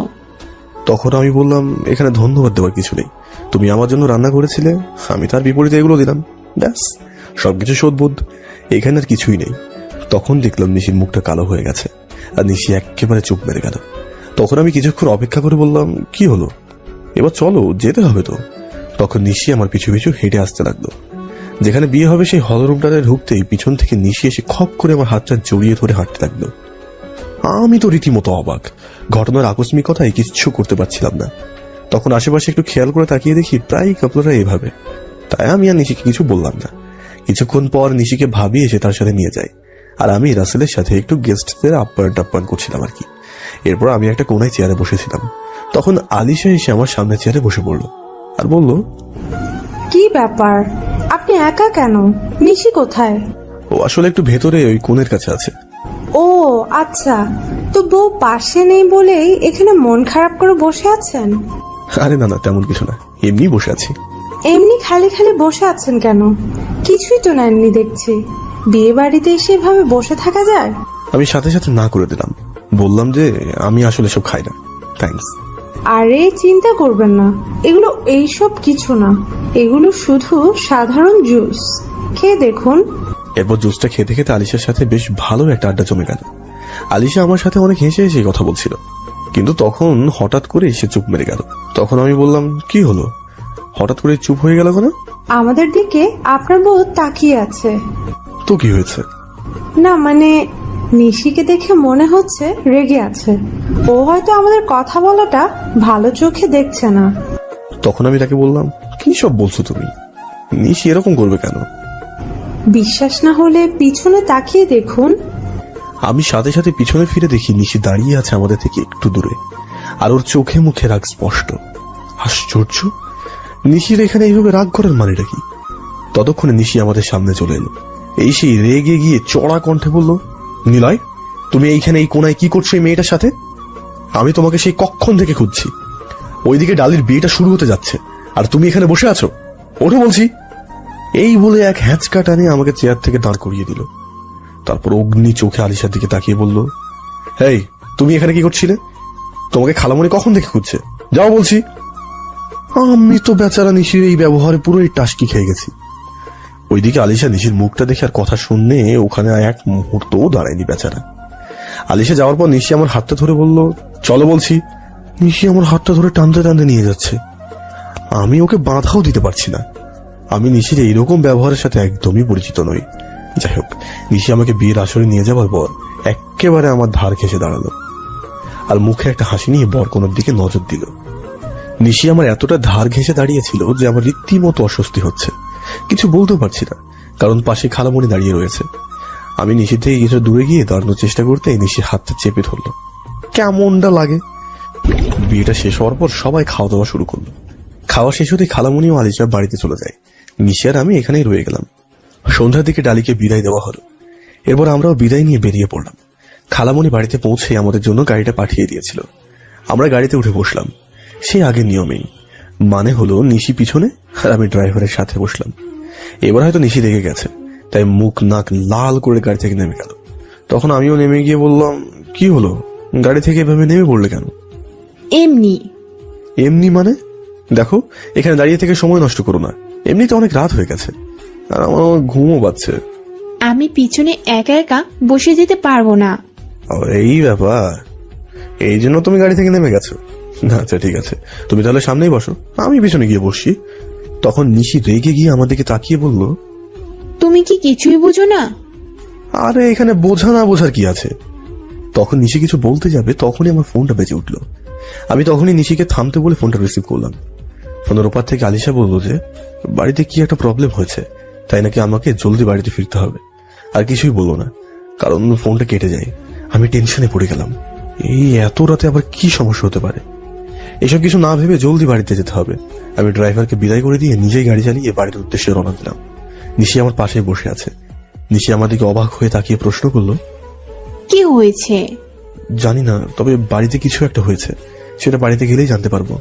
তখন আমি বললাম, এখানে ধন্যবাদ দেওয়ার কিছু নেই, তুমি আমার জন্য রান্না করেছিলে, আমি তার বিপরীতে এগুলো দিলাম, ব্যাস, সবকিছু শোধবোধ, এখানে আর কিছুই নেই। তখন দেখলাম নিশির মুখটা কালো হয়ে গেছে আর নিশি একেবারে চুপ মেরে গেল। তখন আমি কিছুক্ষণ অপেক্ষা করে বললাম, কি হলো, এবার চলো, যেতে হবে তো। তখন নিশি আমার পিছু পিছু হেঁটে আসতে লাগলো। যেখানে বিয়ে হবে সেই হল রুমটাতে ঢুকতেই পিছন থেকে নিশি এসে খপ করে আমার হাতটা জড়িয়ে ধরে হাঁটতে লাগলো। আমি তো রীতিমতো অবাক। ঘটনার আকস্মিকতায় কিচ্ছু করতে পারছিলাম না। তখন আশেপাশে একটু খেয়াল করে তাকিয়ে দেখি প্রায় কাপলরা এভাবে, তাই আমি আর নিশিকে কিছু বললাম না। কিছুক্ষণ পর নিশিকে ভাবি এসে তার সাথে নিয়ে যায়, আর আমি রাসেলের সাথে একটু গেস্টদের আপ্যায়ন টাপ্যায়ন করছিলাম আর কি। এরপর আমি একটা কোনায় চেয়ারে বসেছিলাম। তখন আলিশা এসে আমার সামনে চেয়ারে বসে পড়লো আর বলল, কি ব্যাপার, আপনি একা কেন, নিশি কোথায়? ও আসলে একটু ভেতরে ওই কোণের কাছে আছে। ও আচ্ছা, তো বউ পাশে নেই বলেই এখানে মন খারাপ করে বসে আছেন? আরে না না, তেমন কিছু না, এমনি বসে আছি। এমনি খালি খালি বসে আছেন কেন? কিছুই তো নেননি দেখছি। বিয়ে বাড়িতে এসে এভাবে বসে থাকা যায়? আমি সাথে সাথে না করে দিলাম, বললাম যে আমি আসলে সব খাই না, থ্যাঙ্কস। আরে চিন্তা করবেন না, এগুলো এইসব কিছু না, এগুলো শুধু সাধারণ জুস, খেয়ে দেখুন। এরপর জুসটা খেতে খেতে আলিশার সাথে বেশ ভালো একটা আড্ডা জমে গেল। আলিশা আমার সাথে অনেক হেসে হেসে কথা বলছিল, কিন্তু তখন হঠাৎ করে সে চুপ মেরে গেল। তখন আমি বললাম, কি হলো, হঠাৎ করে চুপ হয়ে গেল কেন? আমাদের দিকে আপনার বউ তাকিয়ে আছে। তো কি হয়েছে? না মানে নিশিকে দেখে মনে হচ্ছে রেগে আছে। ও হয়তো আমাদের কথা বলাটা ভালো চোখে দেখছে না। তখন আমি তাকে বললাম, কি সব বলছো তুমি, নিশি এরকম করবে কেন? বিশ্বাস না হলে পিছনে তাকিয়ে দেখুন। আমি সাথে সাথে পিছনে ফিরে দেখি নিশি দাঁড়িয়ে আছে আমাদের থেকে একটু দূরে, আর ওর চোখে মুখে রাগ স্পষ্ট। আশ্চর্য, নিশির এখানে এইভাবে রাগ করার মানেটা কি? ততক্ষণে নিশি আমাদের সামনে চলে এলো। এই সেই রেগে গিয়ে চড়া কণ্ঠে বলল, নিলয়, তুমি এইখানে এই কোনায় কি করছো এই মেয়েটার সাথে? আমি তোমাকে সেই কখন থেকে খুঁজছি। ওইদিকে ডালির বিয়েটা শুরু হতে যাচ্ছে আর তুমি এখানে বসে আছো, ওঠো বলছি। এই বলে এক হ্যাঁচকা টানে আমাকে চেয়ার থেকে দাঁড় করিয়ে দিল। তারপর অগ্নি চোখে আলিশার দিকে তাকিয়ে বলল, এই, তুমি এখানে কি করছিলে? তোমাকে খালামণি কখন থেকে খুঁজছে? যাও বলছি। আমি তো বেচারা নিশির এই ব্যবহারে পুরোই টাসকি খেয়ে গেছি। ওইদিকে আলিশা নিশির মুখটা দেখে আর কথা শুনে ওখানে এক মুহূর্তও দাঁড়ায়নি বেচারা। আলিশা যাওয়ার পর নিশি আমার হাতটা ধরে বলল, চলো বলছি। নিশি আমার হাতটা ধরে টানতে টানতে নিয়ে যাচ্ছে। আমি ওকে বাধাও দিতে পারছি না। আমি নিশির এইরকম ব্যবহারের সাথে একদমই পরিচিত নই। যাই হোক, নিশি আমাকে বিয়ের আসরে নিয়ে যাবার পর একেবারে আমার ধার ঘেঁষে দাঁড়ালো আর মুখে একটা হাসি নিয়ে বরকনের দিকে নজর দিল। নিশি আমার এতটা ধার ঘেঁষে দাঁড়িয়েছিল যে আমার রীতিমতো অস্বস্তি হচ্ছে। কিছু বলতেও পারছি না, কারণ পাশে খালামণি দাঁড়িয়ে রয়েছে। আমি নিশি থেকে কিছু দূরে গিয়ে দাঁড়ানোর চেষ্টা করতে নিশির হাতটা চেপে ধরলো। কেমনটা লাগে। বিয়েটা শেষ হওয়ার পর সবাই খাওয়া দাওয়া শুরু করলো। খাওয়া শেষ হতে খালামণি ও আলিশা বাড়িতে চলে যায়। নিশি আর আমি এখানেই রয়ে গেলাম। সন্ধ্যার দিকে ডালিকে বিদায় দেওয়া হলো। এরপর আমরাও বিদায় নিয়ে বেরিয়ে পড়লাম। খালামণি বাড়িতে পৌঁছে আমাদের জন্য গাড়িটা পাঠিয়ে দিয়েছিল। আমরা গাড়িতে উঠে বসলাম সে আগের নিয়মেই, মানে হলো নিশি পিছনে আর আমি ড্রাইভারের সাথে বসলাম। এবার হয়তো নিশি রেগে গেছে, তাই মুখ নাক লাল করে গাড়ি থেকে নেমে গেল। তখন আমিও নেমে গিয়ে বললাম, কি হলো, গাড়ি থেকে এভাবে নেমে পড়লে কেন? এমনি। এমনি মানে? দেখো, এখানে দাঁড়িয়ে থেকে সময় নষ্ট করো না, এমনিতে অনেক রাত হয়ে গেছে আর আমার ঘুমও পাচ্ছে। আমি পিছনে একা একা বসে যেতে পারবো না। এই ব্যাপার, এই জন্য তুমি গাড়ি থেকে নেমে গেছো? আচ্ছা ঠিক আছে, তুমি তাহলে সামনেই বসো, আমি পিছনে গিয়ে বসছি। তখন নিশি রেগে গিয়ে আমার দিকে তাকিয়ে বলল, তুমি কি কিছুই বুঝো না? আরে এখানে বোঝা না বোঝার কি আছে। তখন নিশি কিছু বলতে যাবে, তখনই আমার ফোনটা বেজে উঠলো। আমি তখনই নিশিকে থামতে বলে ফোনটা রিসিভ করলাম। ফোনের ওপার থেকে আলিশা বলল যে বাড়িতে কি একটা প্রবলেম হয়েছে, তাই নাকি আমাকে জলদি বাড়িতে ফিরতে হবে। আর কিছুই বললো না, কারণ ফোনটা কেটে যায়। আমি টেনশনে পড়ে গেলাম, এই এত রাতে আবার কি সমস্যা হতে পারে। এসব কিছু না ভেবে জলদি বাড়িতে যেতে হবে। আমি ড্রাইভারকে বিদায় করে দিয়ে নিজেই গাড়ি চালিয়ে বাড়ির উদ্দেশ্যে রওনা দিলাম। নিশি আমার পাশে বসে আছে। নিশি আমার দিকে অবাক হয়ে তাকিয়ে প্রশ্ন করলো, কি হয়েছে? জানি না, তবে বাড়িতে কিছু একটা হয়েছে, সেটা বাড়িতে গেলেই জানতে পারবো।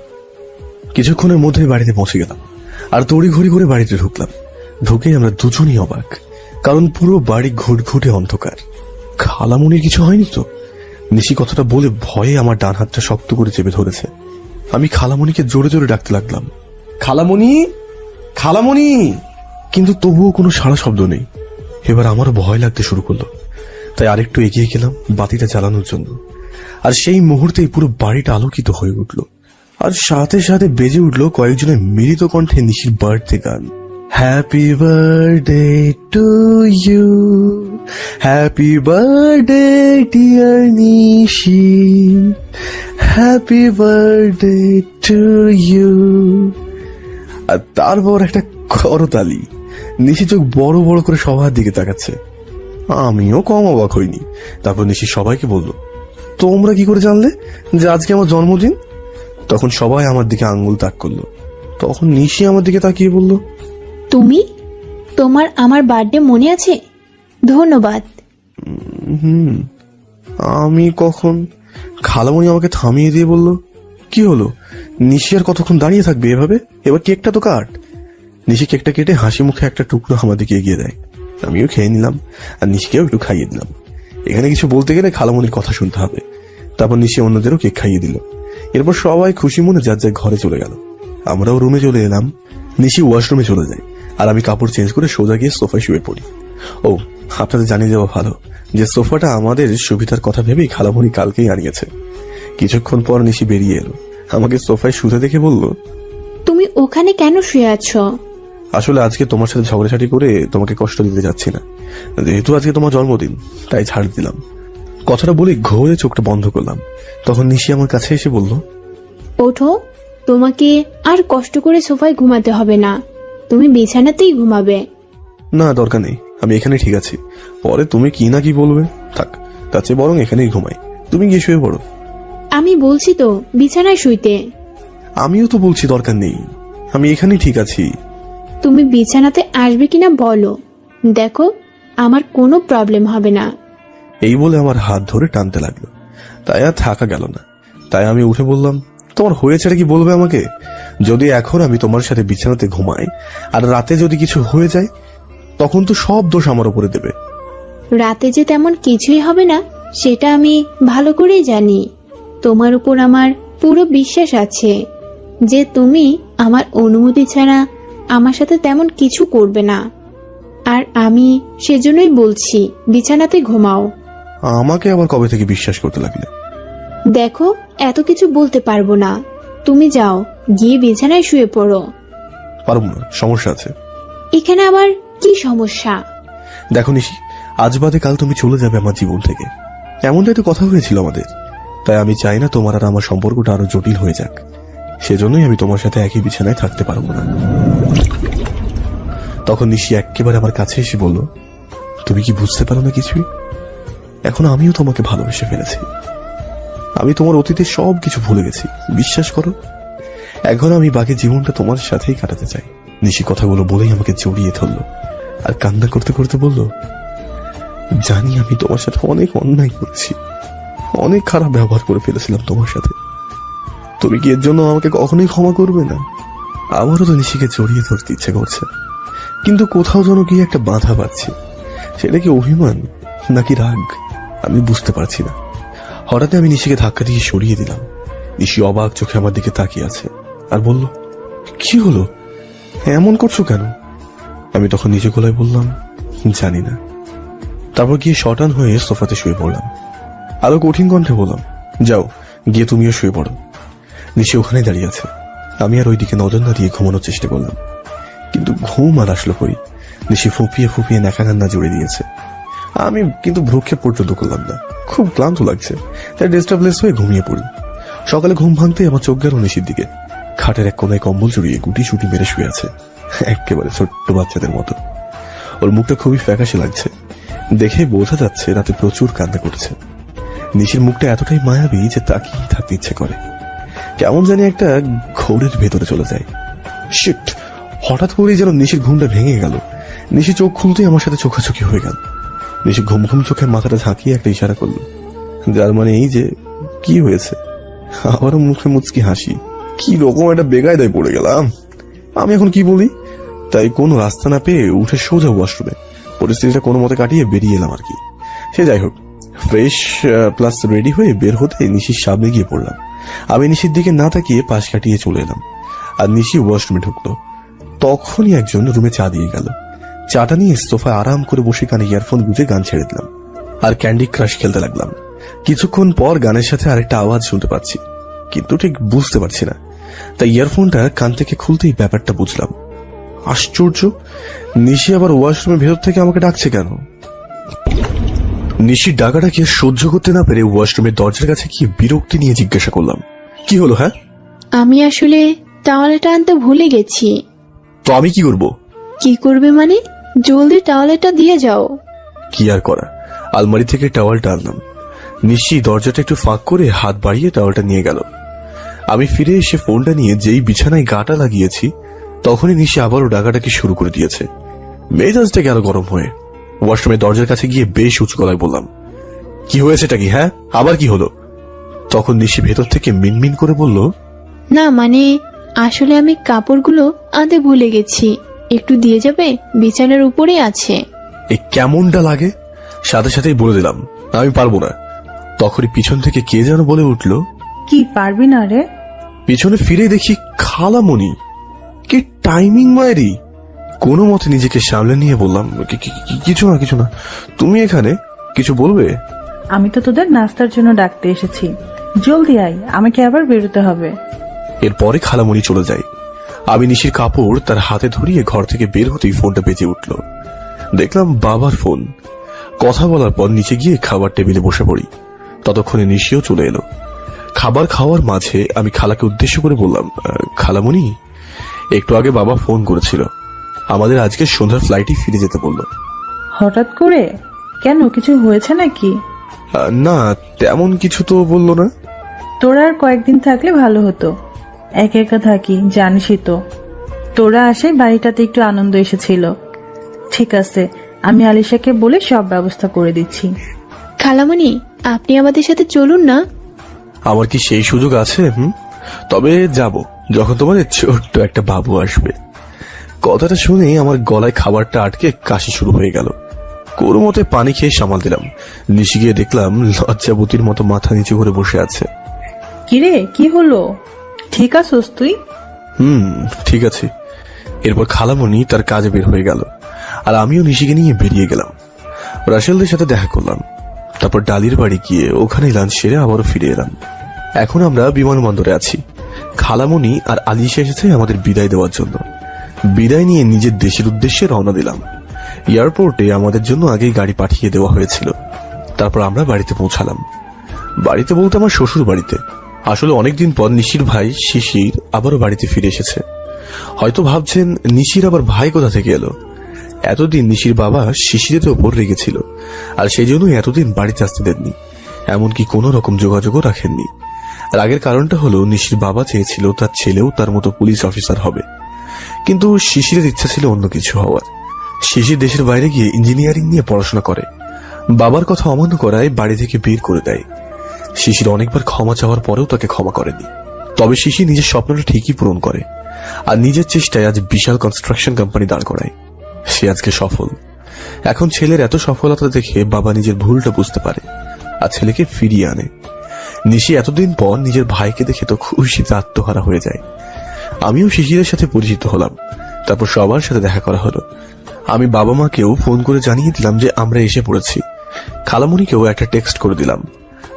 কিছুক্ষণের মধ্যে বাড়িতে পৌঁছে গেলাম আর তড়িঘড়ি করে বাড়িতে ঢুকলাম। ঢুকেই আমরা দুজনই অবাক, কারণ পুরো বাড়ি ঘুটঘুটে অন্ধকার। খালামণির কিছু হয়নি তো? নিশি কথাটা বলে ভয়ে আমার ডান হাতটা শক্ত করে চেপে ধরেছে। আমি খালামণিকে জোরে জোরে ডাকতে লাগলাম, খালামণি, খালামণি, কিন্তু তবুও কোনো সাড়া শব্দ নেই। এবার আমারও ভয় লাগতে শুরু করলো, তাই আরেকটু এগিয়ে গেলাম বাতিটা জ্বালানোর জন্য। আর সেই মুহূর্তেই পুরো বাড়িটা আলোকিত হয়ে উঠল, আর সাথে সাথে বেজে উঠলো কয়েকজনের মিলিত কণ্ঠে নিশির বার্থডে গান। Happy birthday to you, happy birthday dear Nishi, happy birthday to you. আর তারপর একটা করতালি। নিশি চোখ বড় বড় করে সবার দিকে তাকাচ্ছে। আমিও কম অবাক হইনি। তারপর নিশি সবাইকে বলল, তোমরা কি করে জানলে যে আজকে আমার জন্মদিন? তখন সবাই আমার দিকে আঙ্গুল তাক করলো। তখন নিশি আমার দিকে তাকিয়ে বলল, তুমি, তোমার আমার বার্থডে মনে আছে? ধন্যবাদ। আমি কখন? খালামণি আমাকে থামিয়ে দিয়ে বলল, কি হলো, নিশি আর কতক্ষণ দাঁড়িয়ে থাকবে এভাবে? এবার কেকটা তো কাট। নিশি কেকটা কেটে হাসি মুখে একটা টুকরো আমার দিকে এগিয়ে দেয়। আমিও খেয়ে নিলাম আর নিশিকেও একটু খাইয়ে দিলাম। এখানে কিছু বলতে গেলে খালামণির কথা শুনতে হবে। তারপর নিশি অন্যদেরও কেক খাইয়ে দিল। এরপর সবাই খুশি মনে যার যার ঘরে চলে গেল। আমরাও রুমে চলে এলাম। নিশি ওয়াশরুমে চলে যায় আর আমি কাপড় চেঞ্জ করে সোজা গিয়ে সোফায় শুয়ে পড়ি। ও, আপনাদের জানিয়ে যাওয়া ভালো যে সোফাটা আমাদের সুবিধার কথা ভেবেই খালামণি কালকেই আনিয়েছে। কিছুক্ষণ পর নিশি বেরিয়ে এলো, আমাকে সোফায় শুতে দেখে বলল, তুমি ওখানে কেন শুয়ে আছো? আসলে আজকে তোমার সাথে ঝগড়াঝাটি করে তোমাকে কষ্ট দিতে যাচ্ছি না, যেহেতু আজকে তোমার জন্মদিন তাই ছাড় দিলাম। কথাটা বলে ঘোরে চোখটা বন্ধ করলাম। তখন নিশি আমার কাছে এসে বলল, ওঠো, তোমাকে আর কষ্ট করে সোফায় ঘুমাতে হবে না, তুমি বিছানাতেই ঘুমাবে। না, দরকার নেই, আমি এখানে ঠিক আছি। পরে তুমি কি না কি বলবে, থাক, তার চেয়ে বরং এখানেই ঘুমাই। তুমি গিয়ে শুয়ে পড়ো। আমি বলছি তো বিছানায় শুইতে। আমিও তো বলছি দরকার নেই, আমি এখানেই ঠিক আছি। তুমি বিছানাতে আসবে কিনা বলো, দেখো আমার কোনো প্রবলেম হবে না। এই বলে আমার হাত ধরে টানতে লাগলো। তাই আর থাকা গেল না, তাই আমি উঠে বললাম, তোমার হয়েছেটা কি বলবে আমাকে? যদি এখন আমি তোমার সাথে বিছানাতে ঘুমাই আর রাতে যদি কিছু হয়ে যায়, তখন তো সব দোষ আমার উপরে দেবে। রাতে যে তেমন কিছুই হবে না সেটা আমি ভালো করেই জানি। তোমার উপর আমার পুরো বিশ্বাস আছে যে তুমি আমার অনুমতি ছাড়া আমার সাথে তেমন কিছু করবে না। আর আমি সেজন্যই বলছি বিছানাতে ঘুমাও। আমাকে আবার কবে থেকে বিশ্বাস করতে লাগলে? দেখো, এত কিছু বলতে পারবো না। তুমি যাও, গিয়ে বিছানায় শুয়ে পড়ো। পারবো না, সমস্যা আছে। এখানে আবার কি সমস্যা? দেখো নিশি, আজ বাদে কাল তুমি চলে যাবে আমার জীবন থেকে, এমনটাই তো কথা হয়েছিল আমাদের। তাই আমি চাই না তোমার আর আমার সম্পর্কটা আরো জটিল হয়ে যাক। সেজন্যই আমি তোমার সাথে একই বিছানায় থাকতে পারবো না। তখন নিশি একেবারে আমার কাছে এসে বলল, তুমি কি বুঝতে পারো না কিছুই? এখন আমিও তোমাকে ভালোবেসে ফেলেছি। আমি তোমার অতীতের সব কিছু ভুলে গেছি, বিশ্বাস করো। এখন আমি বাকি জীবনটা তোমার সাথেই কাটাতে চাই। নিশি কথাগুলো বলেই আমাকে জড়িয়ে ধরলো আর কান্না করতে করতে বলল, জানি আমি তোমার সাথে অনেক অন্যায় করেছি, অনেক খারাপ ব্যবহার করে ফেলেছিলাম তোমার সাথে। তুমি কি এর জন্য আমাকে কখনোই ক্ষমা করবে না? আমারও তো নিশিকে জড়িয়ে ধরতে ইচ্ছে করছে, কিন্তু কোথাও যেন কি একটা বাধা পাচ্ছি। সেটা কি অভিমান নাকি রাগ আমি বুঝতে পারছি না। হঠাৎ আমি নিশিকে ধাক্কা দিয়ে সরিয়ে দিলাম। নিশি অবাক চোখে আমার দিকে তাকিয়ে আছে আর বলল, কি হলো, এমন করছো কেন? আমি তখন নিজে গলায় বললাম, জানি না। তারপর গিয়ে শটান হয়ে সোফাতে শুয়ে পড়লাম। আরো কঠিন কণ্ঠে বললাম, যাও গিয়ে তুমিও শুয়ে পড়ো। নিশি ওখানে দাঁড়িয়ে আছে। আমি আর ওইদিকে নজর না দিয়ে ঘুমানোর চেষ্টা করলাম, কিন্তু ঘুম আর আসলো কই। নিশি ফুপিয়ে ফুপিয়ে নাকা কান্না জুড়ে দিয়েছে। আমি কিন্তু ভ্রুক্ষেপ পর্যন্ত করলাম না, খুব ক্লান্ত লাগছে, তাই ডিস্টার্বলেস হয়ে ঘুমিয়ে পড়ি। সকালে ঘুম ভাঙতে আমার চোখ গেল নিশির দিকে। খাটের এক কোনায় কম্বল জড়িয়ে গুটি সুটি মেরে শুয়ে আছে, একেবারে ছোট্ট বাচ্চাদের মতো। ওর মুখটা খুবই ফ্যাকাশে লাগছে, দেখে বোঝা যাচ্ছে রাতে প্রচুর কান্না করছে। নিশির মুখটা এতটাই মায়াবী যে তাকিয়ে থাকতে ইচ্ছে করে, কেমন জানি একটা ঘোরের ভেতরে চলে যায়। শিট, হঠাৎ করেই যেন নিশির ঘুমটা ভেঙে গেল। নিশি চোখ খুলতেই আমার সাথে চোখাচোখি হয়ে গেল। নিশি ঘুম ঘুম চোখে মাথাটা ঝাঁকিয়ে একটা ইশারা করলো, যার মানে এই যে কি হয়েছে। আবারও মুখে মুচকি হাসি। কি রকম একটা বেগায়দায় পড়ে গেলাম। আমি এখন কি বলি? তাই কোনো রাস্তা না পেয়ে উঠে সোজা ওয়াশরুমে পরিস্থিতিটা কোনো মতে কাটিয়ে বেরিয়ে এলাম আর কি। সে যাই হোক, ফ্রেশ প্লাস রেডি হয়ে বের হতে নিশির সামনে গিয়ে পড়লাম। আমি নিশির দিকে না তাকিয়ে পাশ কাটিয়ে চলে এলাম আর নিশি ওয়াশরুমে ঢুকলো। তখনই একজন রুমে চা দিয়ে গেল। চাটা নিয়ে সোফায় আরাম করে বসে কানে ইয়ারফোন গুঁজে গান ছেড়ে দিলাম আর ক্যান্ডি ক্রাশ খেলতে লাগলাম। কিছুক্ষণ পর গানের সাথে আরেকটা আওয়াজ শুনতে পাচ্ছি, কিন্তু ঠিক বুঝতে পারছি না। তাই ইয়ারফোনটা কান থেকে খুলতেই ব্যাপারটা বুঝলাম। আশ্চর্য, নিশি আবার ওয়াশরুমের ভেতর থেকে আমাকে ডাকছে কেন? নিশির ডাকাটাকে সহ্য করতে না পেরে ওয়াশরুমের দরজার কাছে গিয়ে বিরক্তি নিয়ে জিজ্ঞাসা করলাম, কি হলো? হ্যাঁ, আমি আসলে টাওয়ালটা আনতে ভুলে গেছি। তো আমি কি করব? কি করবে মানে? জলদি টাওয়ালটা দিয়ে যাও। কি আর করা, আলমারি থেকে টাওয়ালটা আনলাম। নিশি দরজাটা একটু ফাঁক করে হাত বাড়িয়ে টাওয়ালটা নিয়ে গেল। আমি ফিরে এসে ফোনটা নিয়ে যেই বিছানায় গাটা লাগিয়েছি, তখনই নিশি আবারও ডাকাটাকে শুরু করে দিয়েছে। মেজাজটা গেল গরম হয়ে। ওয়াশরুমের দরজার কাছে গিয়ে বেশ উঁচু গলায় বললাম, কি হয়েছেটা কি? হ্যাঁ, আবার কি হলো? তখন নিশি ভেতর থেকে মিনমিন করে বলল, না মানে আসলে আমি কাপড়গুলো আনতে ভুলে গেছি, একটু দিয়ে যাবে, বিছানার উপরে আছে। এ কেমনটা লাগে? সাথে সাথেই বলে দিলাম আমি পারবো না। তখনই পিছন থেকে কে যেন বলে উঠল, কি পারবি না রে? পিছনে ফিরে দেখি খালামণি। কি টাইমিং মায়েরি! কোনো মতে নিজেকে সামলে নিয়ে বললাম, কিছু না কিছু না, তুমি এখানে কিছু বলবে? আমি তো তোদের নাস্তার জন্য ডাকতে এসেছি, জলদি আয়, আমাকে আবার বেরোতে হবে। এরপরে খালামণি চলে যায়। আমি নিশির কাপড় তার হাতে ধরিয়ে ঘর থেকে বের হতেই ফোনটা বেজে উঠল। দেখলাম বাবার ফোন। কথা বলার পর নিচে গিয়ে খাবার টেবিলে বসে পড়ি। ততক্ষণে নিশিও চলে এলো। খাবার খাওয়ার মাঝে আমি খালাকে উদ্দেশ্য করে বললাম, খালামণি, একটু আগে বাবা ফোন করেছিল, আমাদের আজকে সন্ধ্যার ফ্লাইটে ফিরে যেতে বলল। হঠাৎ করে কেন, কিছু হয়েছে নাকি? না, তেমন কিছু তো বললো না। তোরা আর কয়েকদিন থাকলে ভালো হতো, একা একা থাকি জানিসই তো। তোরা আসে বাড়িটাতে একটু আনন্দ এসেছিল। ঠিক আছে, আমি আলিশাকে বলে সব ব্যবস্থা করে দিচ্ছি। খালামণি, আপনি আমাদের সাথে চলুন না। আমার কি সেই সুযোগ আছে? তবে যাব যখন তোমাদের ছোট্ট একটা বাবু আসবে। কথাটা শুনে আমার গলায় খাবারটা আটকে কাশি শুরু হয়ে গেল। কোনো মতে পানি খেয়ে সামাল দিলাম। নিশি গিয়ে দেখলাম লজ্জাবতীর মতো মাথা নিচু করে বসে আছে। কিরে, কি হলো? ঠিক আছোস তুই? ঠিক আছে। এরপর খালামণি তার কাজে বের হয়ে গেল, আর আমিও নিশিকে নিয়ে বেরিয়ে গেলাম। রাসেলদের সাথে দেখা করলাম, তারপর ডালির বাড়ি গিয়ে ওখানে লাঞ্চ সেরে আবারও ফিরে এলাম। এখন আমরা বিমানবন্দরে আছি। খালামণি আর আলিশা এসেছে আমাদের বিদায় দেওয়ার জন্য। বিদায় নিয়ে নিজের দেশের উদ্দেশ্যে রওনা দিলাম। এয়ারপোর্টে আমাদের জন্য আগেই গাড়ি পাঠিয়ে দেওয়া হয়েছিল। তারপর আমরা বাড়িতে পৌঁছালাম। বাড়িতে বলতে আমার শ্বশুর বাড়িতে। আসলে অনেকদিন পর নিশির ভাই শিশির আবারও বাড়িতে ফিরে এসেছে। হয়তো ভাবছেন নিশির আবার ভাই কোথা থেকে এলো। এতদিন নিশির বাবা শিশিরের ওপর রেগেছিল, আর সেই জন্য এতদিন বাড়িতে আসতে দেননি, এমনকি কোনো রকম যোগাযোগও রাখেননি। রাগের কারণটা হলো নিশির বাবা চেয়েছিল তার ছেলেও তার মতো পুলিশ অফিসার হবে, কিন্তু শিশিরের ইচ্ছা ছিল অন্য কিছু হওয়ার। শিশির দেশের বাইরে গিয়ে ইঞ্জিনিয়ারিং নিয়ে পড়াশোনা করে। বাবার কথা অমান্য করায় বাড়ি থেকে বের করে দেয়। শিশির অনেকবার ক্ষমা চাওয়ার পরেও তাকে ক্ষমা করেনি। তবে শিশির নিজের স্বপ্নটা ঠিকই পূরণ করে, আর নিজের চেষ্টায় আজ বিশাল কনস্ট্রাকশন কোম্পানি দাঁড় করায়। সে আজকে সফল। এখন ছেলের এত সফলতা দেখে বাবা নিজের ভুলটা বুঝতে পারে আর ছেলেকে ফিরিয়ে আনে। নিশি এতদিন পর নিজের ভাইকে দেখে তো খুশিতে আত্মহারা হয়ে যায়। আমিও শিশিরের সাথে পরিচিত হলাম। তারপর সবার সাথে দেখা করা হলো। আমি বাবা মাকেও ফোন করে জানিয়ে দিলাম যে আমরা এসে পড়েছি। খালামণিকেও একটা টেক্সট করে দিলাম।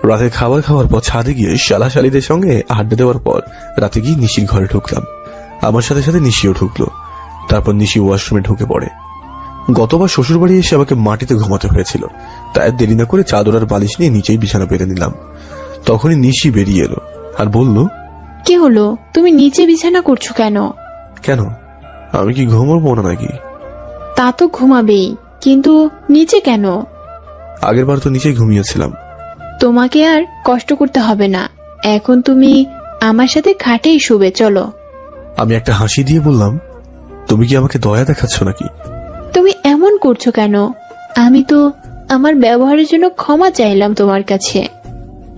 রাতে খাবার খাওয়ার পর ছাদে গিয়ে শালাশালিদের সঙ্গে আড্ডা দেওয়ার পর রাতে গিয়ে নিশির ঘরে ঢুকলাম। আমার সাথে সাথে নিশিও ঢুকলো। তারপর নিশি ওয়াশরুমে ঢুকে পড়ে। গতবার শ্বশুর বাড়ি এসে আমাকে মাটিতে ঘুমাতে হয়েছিল, তাই দেরি না করে চাদর আর বালিশ নিয়ে নিচেই বিছানা পেতে নিলাম। তখনই নিশি বেরিয়ে এলো আর বলল, কি হলো, তুমি নিচে বিছানা করছো কেন? কেন, আমি কি ঘুমাবো না নাকি? তা তো ঘুমাবেই, কিন্তু নিচে কেন? আগের বার তো নিচেই ঘুমিয়েছিলাম। তোমাকে আর কষ্ট করতে হবে না, এখন তুমি আমার সাথে খাটেই শুবে, চলো। আমি একটা হাসি দিয়ে বললাম, তুমি কি আমাকে দয়া দেখাচ্ছ নাকি? তুমি এমন করছো কেন? আমি তো আমার ব্যবহারের জন্য ক্ষমা চাইলাম তোমার কাছে।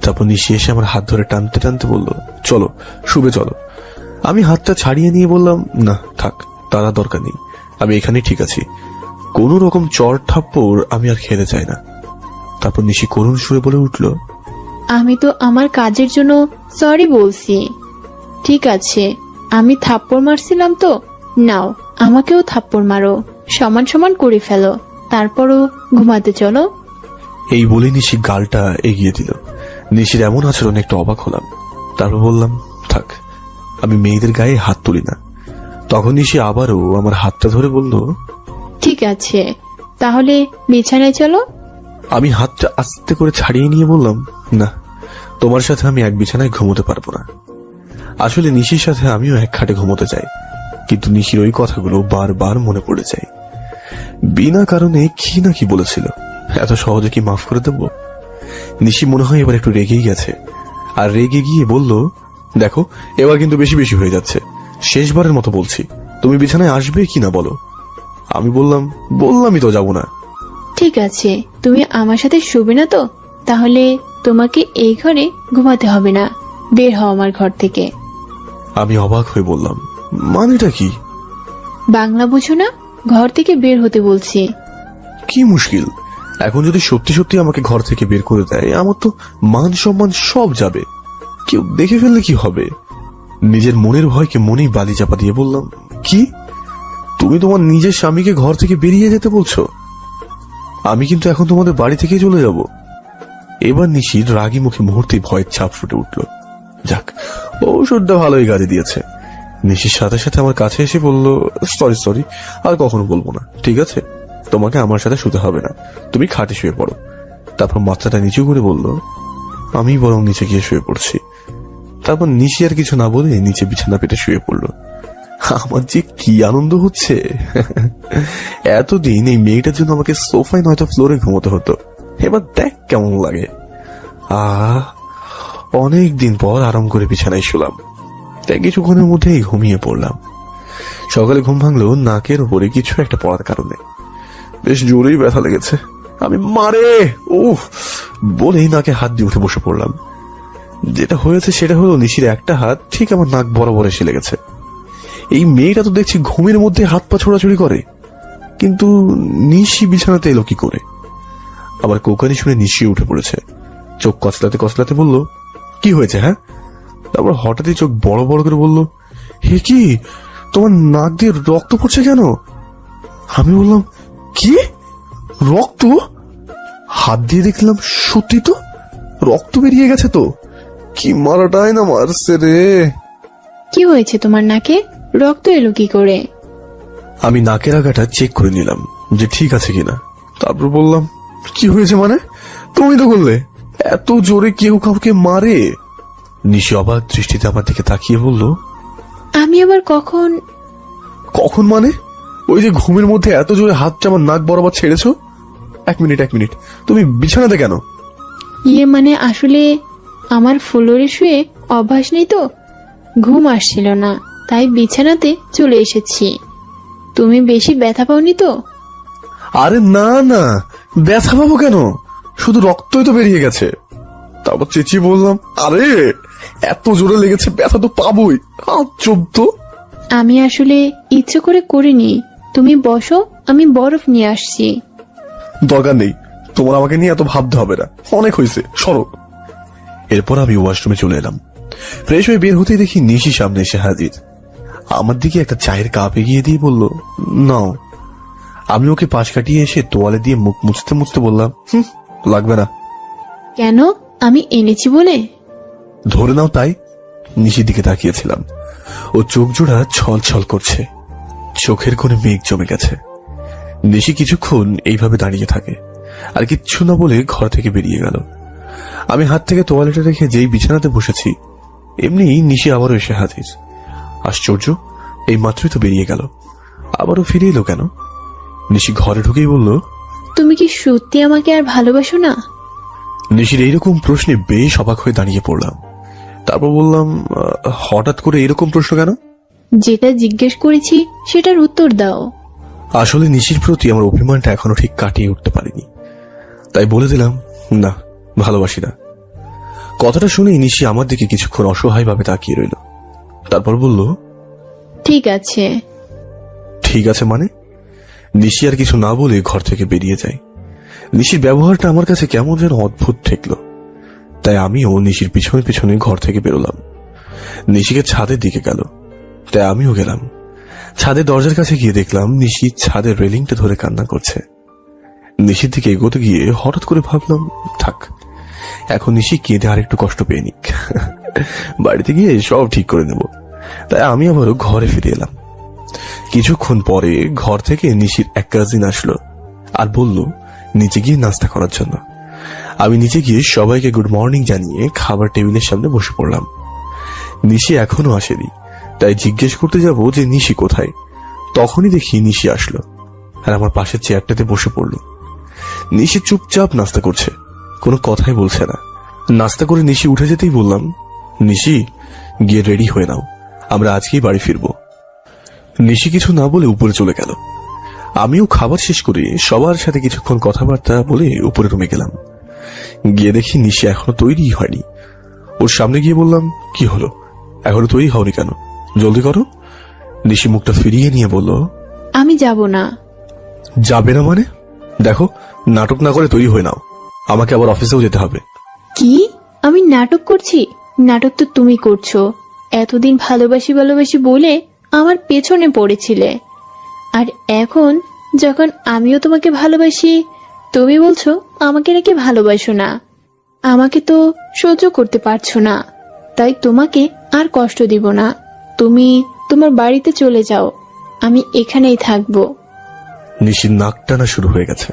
তারপর নিশি এসে আমার হাত ধরে টানতে টানতে বলল, চলো শুবে চলো। আমি হাতটা ছাড়িয়ে নিয়ে বললাম, না থাক, তারা দরকার নেই, আমি এখানেই ঠিক আছি। কোন রকম চর থাপ্পড় আমি আর খেতে চাই না। তারপর নিশি করুণ সুরে বলে উঠল, আমি তো আমার কাজের জন্য সরি বলছি। ঠিক আছে, আমি থাপ্পড় মারছিলাম তো, নাও আমাকেও থাপ্পড় মারো, সমান সমান করে ফেলো, তারপরও ঘুমাতে চলো। এই বলে নিশি গালটা এগিয়ে দিল। নিশির এমন আচরণে একটু অবাক হলাম। তারপর বললাম, থাক, আমি মেয়েদের গায়ে হাত তুলি না। তখন নিশি আবারও আমার হাতটা ধরে বলল, ঠিক আছে, তাহলে বিছানায় চলো। আমি হাতটা আস্তে করে ছাড়িয়ে নিয়ে বললাম, না, তোমার সাথে আমি এক বিছানায় ঘুমোতে পারবো না। আসলে নিশির সাথে আমিও এক খাটে ঘুমোতে চাই, কিন্তু নিশির ওই কথাগুলো বারবার মনে পড়ে যায়। বিনা কারণে কি না কি বলেছিল, এত সহজে কি মাফ করে দেব? নিশি মনে হয় এবার একটু রেগেই গেছে, আর রেগে গিয়ে বলল, দেখো এবার কিন্তু বেশি বেশি হয়ে যাচ্ছে, শেষবারের মতো বলছি, তুমি বিছানায় আসবে কি না বলো। আমি বললামই তো যাবো না। ঠিক আছে, তুমি আমার সাথে শুবে না তো, তাহলে তোমাকে এই ঘরে ঘুমাতে হবে না, বের হও আমার ঘর থেকে। আমি অবাক হয়ে বললাম, মানেটা কি? বাংলা বুঝো না? ঘর থেকে বের হতে বলছি। কি মুশকিল, এখন যদি সত্যি সত্যি আমাকে ঘর থেকে বের করে দেয়, আমার তো মান সম্মান সব যাবে, কেউ দেখে ফেললে কি হবে? নিজের মনের ভয়কে মনেই বালি চাপা দিয়ে বললাম, কি তুমি তোমার নিজের স্বামীকে ঘর থেকে বেরিয়ে যেতে বলছো? আমি কিন্তু এখন তোমাদের বাড়ি থেকে চলে যাব। এবার নিশির রাগী মুখে মুহূর্তেই ভয়ের ছাপ ফুটে উঠল। যাক, ঔষধটা ভালোই গাড়ি দিয়েছে। নিশির সাথে সাথে আমার কাছে এসে বলল, সরি, আর কখনো বলবো না, ঠিক আছে? তোমাকে আমার সাথে শুতে হবে না, তুমি খাটে শুয়ে পড়ো। তারপর মাথাটা নিচু করে বলল, আমি বরং নিচে গিয়ে শুয়ে পড়ছি। তারপর নিশি আর কিছু না বলে নিচে বিছানা পেতে শুয়ে পড়ল। আমার যে কি আনন্দ হচ্ছে! এতদিন এই মেয়েটার জন্য আমাকে সোফায় নয়তো ফ্লোরে ঘুমোতে হতো, এবার দেখ কেমন লাগে। অনেক দিন পর আরাম করে বিছানায় শুলাম, তাই কিছুক্ষণের মধ্যেই ঘুমিয়ে পড়লাম। সকালে ঘুম ভাঙলো নাকের উপরে কিছু একটা পড়ার কারণে। বেশ জোরেই ব্যথা লেগেছে। আমি মারে উফ বলেই নাকে হাত দিয়ে উঠে বসে পড়লাম। যেটা হয়েছে সেটা হলো, নিশির একটা হাত ঠিক আমার নাক বরাবর এসে লেগেছে। এই মেয়েটা তো দেখছি ঘুমের মধ্যে হাত পা ছোড়াছুড়ি করে, কিন্তু নিশি বিছানাতে এলো কি করে? আমার কোকানি শুনে নিশি উঠে পড়েছে। চোখ কচলাতে কচলাতে বলল, কি হয়েছে হ্যাঁ? তারপর হঠাৎই চোখ বড় বড় করে বলল, হে কি, তোমার নাক দিয়ে রক্ত পড়ছে কেন? আমি বললাম, কি রক্ত? হাত দিয়ে দেখলাম সত্যি তো রক্ত বেরিয়ে গেছে। তো কি মারাটাই না মারছে রে। কি হয়েছে তোমার নাকে? রক্ত এলো কি করে? আমি নাকের আগাটা চেক করে নিলাম যে ঠিক আছে কিনা। তারপর বললাম, কি হয়েছে মানে? তুমি তো বললে এত জোরে কেউ কাউকে মারে। নিশি অবাক দৃষ্টিতে আমার দিকে তাকিয়ে বলল, আমি আবার কখন? কখন মানে? ওই যে ঘুমের মধ্যে এত জোরে হাতটা আমার নাক বরাবর ছেড়েছো। এক মিনিট, তুমি বিছানাতে কেন? মানে আসলে আমার ফ্লোরে শুয়ে অভ্যাস নেই তো, ঘুম আসছিল না, তাই বিছানাতে চলে এসেছি। তুমি বেশি ব্যথা পাওনি তো? আরে না না, ব্যথা পাবো কেন, শুধু রক্তই তো বেরিয়ে গেছে। তারপর চেঁচিয়ে বললাম, আরে এত জোরে লেগেছে, ব্যথা তো পাবোই। তো আমি আসলে ইচ্ছে করে করিনি। তুমি বসো, আমি বরফ নিয়ে আসছি। দরকার নেই, তোমার আমাকে নিয়ে এত ভাবতে হবে না, অনেক হয়েছে, সরো। এরপর আমি ওয়াশরুমে চলে এলাম। ফ্রেশ হয়ে বের হতেই দেখি নিশি সামনে এসে হাজির। আমার দিকে একটা চায়ের কাপ এগিয়ে দিয়ে বলল, নাও। আমি ওকে পাশ কাটিয়ে এসে তোয়ালে দিয়ে মুখ মুছতে মুছতে বললাম, লাগবে না। কেন? আমি এনেছি বলে? ধরে নাও তাই। নিশির দিকে তাকিয়েছিলাম, ও চোখ জোড়া ছল ছল করছে, চোখের কোণে মেঘ জমে গেছে। নিশি কিছুক্ষণ এইভাবে দাঁড়িয়ে থাকে, আর কিচ্ছু না বলে ঘর থেকে বেরিয়ে গেল। আমি হাত থেকে তোয়ালেটা রেখে যেই বিছানাতে বসেছি, এমনি নিশি আবারও এসে হাজির। আশ্চর্য, এই মাত্রই তো বেরিয়ে গেল, আবারও ফিরে এলো কেন? নিশি ঘরে ঢুকেই বলল, তুমি কি সত্যি আমাকে আর ভালোবাসো না? নিশির এইরকম প্রশ্নে বেশ অবাক হয়ে দাঁড়িয়ে পড়লাম। তারপর বললাম, হঠাৎ করে এরকম প্রশ্ন কেন? যেটা জিজ্ঞেস করেছি সেটার উত্তর দাও। আসলে নিশির প্রতি আমার অভিমানটা এখনো ঠিক কাটিয়ে উঠতে পারিনি, তাই বলে দিলাম, না, ভালোবাসি না। কথাটা শুনেই নিশি আমার দিকে কিছুক্ষণ অসহায় ভাবে তাকিয়ে রইল। তারপর বলল, ঠিক আছে। ঠিক আছে মানে? নিশি আর কিছু না বলে ঘর থেকে বেরিয়ে যায়। নিশির ব্যবহারটা আমার কাছে কেমন যেন অদ্ভুত ঠেকল, তাই আমিও নিশির পিছনে পিছনে ঘর থেকে বেরোলাম। নিশিকে ছাদের দিকে গেল, তাই আমিও গেলাম। ছাদের দরজার কাছে গিয়ে দেখলাম নিশি ছাদের রেলিংটা ধরে কান্না করছে। নিশির দিকে এগোতে গিয়ে হঠাৎ করে ভাবলাম, থাক, এখন নিশি কেঁদে আর একটু কষ্ট পেয়ে নিক, বাড়িতে গিয়ে সব ঠিক করে নেব। তাই আমি আবারও ঘরে ফিরে এলাম। কিছুক্ষণ পরে ঘর থেকে নিশির এক কাজিন আসলো আর বলল নিচে গিয়ে নাস্তা করার জন্য। আমি নিচে গিয়ে সবাইকে গুড মর্নিং জানিয়ে খাবার টেবিলের সামনে বসে পড়লাম। নিশি এখনো আসেনি, তাই জিজ্ঞেস করতে যাব যে নিশি কোথায়। তখনই দেখি নিশি আসলো আর আমার পাশের চেয়ারটাতে বসে পড়লো। নিশি চুপচাপ নাস্তা করছে, কোনো কথাই বলছে না। নাস্তা করে নিশি উঠে যেতেই বললাম, নিশি গিয়ে রেডি হয়ে নাও, আমরা আজকেই বাড়ি ফিরবো। নিশি কিছু না বলে উপরে চলে গেল। আমিও খাবার শেষ করে সবার সাথে কিছুক্ষণ কথাবার্তা বলে উপরে রুমে গেলাম। গিয়ে দেখি নিশি এখনো তৈরি হয়নি। ওর সামনে গিয়ে বললাম, কি হলো, এখনো তৈরি হওনি কেন, জলদি করো। নিশি মুখটা ফিরিয়ে নিয়ে বলল, আমি যাব না। যাবে না মানে? দেখো, নাটক না করে তৈরি হয়ে নাও, আমাকে আবার অফিসেও যেতে হবে। কি? আমি নাটক করছি? নাটক তো তুমি করছো। এতদিন ভালোবাসি ভালোবাসি বলে আমার পেছনে পড়েছিলে, আর এখন যখন আমিও তোমাকে ভালোবাসি তুমি বলছো আমাকে নাকি ভালোবাসো না। আমাকে তো সহ্য করতে পারছো না, তাই তোমাকে আর কষ্ট দিব না। তুমি তোমার বাড়িতে চলে যাও, আমি এখানেই থাকবো। নিশির নাক টানা শুরু হয়ে গেছে।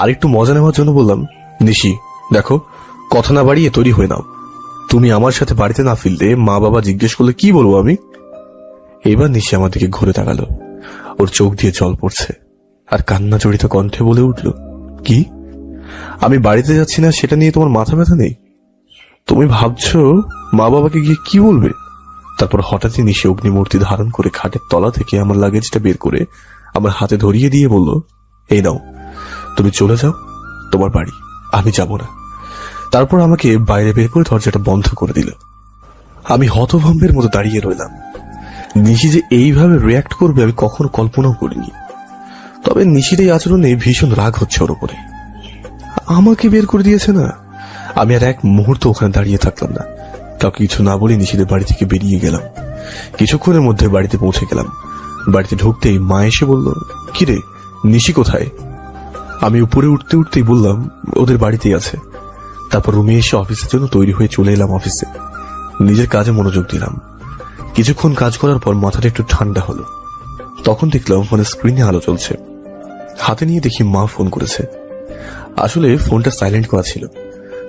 আর একটু মজা নেওয়ার জন্য বললাম, নিশি দেখো, কথা না বাড়িয়ে তৈরি হয়ে নাও। তুমি আমার সাথে বাড়িতে না ফিরলে মা বাবা জিজ্ঞেস করলে কি বলবো আমি? এবার নিশি আমার দিকে ঘুরে তাকালো, ওর চোখ দিয়ে জল পড়ছে আর কান্না জড়িত কণ্ঠে বলে উঠল, কি আমি বাড়িতে যাচ্ছি না সেটা নিয়ে তোমার মাথা ব্যথা নেই? তুমি ভাবছো মা বাবাকে গিয়ে কি বলবে? তারপর হঠাৎই নিশি অগ্নিমূর্তি ধারণ করে খাটের তলা থেকে আমার লাগেজটা বের করে আমার হাতে ধরিয়ে দিয়ে বলল, এই নাও, তুমি চলে যাও তোমার বাড়ি, আমি যাব না। তারপর আমাকে বাইরে বের করে দরজাটা বন্ধ করে দিল। আমি হতভম্বের মতো দাঁড়িয়ে রইলাম। নিশি যে এইভাবে রিয়াক্ট করবে আমি কখনো কল্পনাও করিনি। তবে নিশির এই আচরণে ভীষণ রাগ হচ্ছে ওর উপরে। আমাকে বের করে দিয়েছে না। আমি আর এক মুহূর্ত ওখানে দাঁড়িয়ে থাকলাম না, কাউকে কিছু না বলে নিশিদের বাড়ি থেকে বেরিয়ে গেলাম। কিছুক্ষণের মধ্যে বাড়িতে পৌঁছে গেলাম। বাড়িতে ঢুকতেই মা এসে বলল, কিরে নিশি কোথায়? আমি উপরে উঠতে উঠতেই বললাম ওদের বাড়িতেই আছে। তারপর রুমে এসে অফিসের জন্য তৈরি হয়ে চলে এলাম অফিসে। নিজের কাজে মনোযোগ দিলাম। কিছুক্ষণ কাজ করার পর মাথাটা একটু ঠান্ডা হলো। তখন দেখলাম ফোনের স্ক্রিনে আলো চলছে। হাতে নিয়ে দেখি মা ফোন করেছে। আসলে ফোনটা সাইলেন্ট করা ছিল।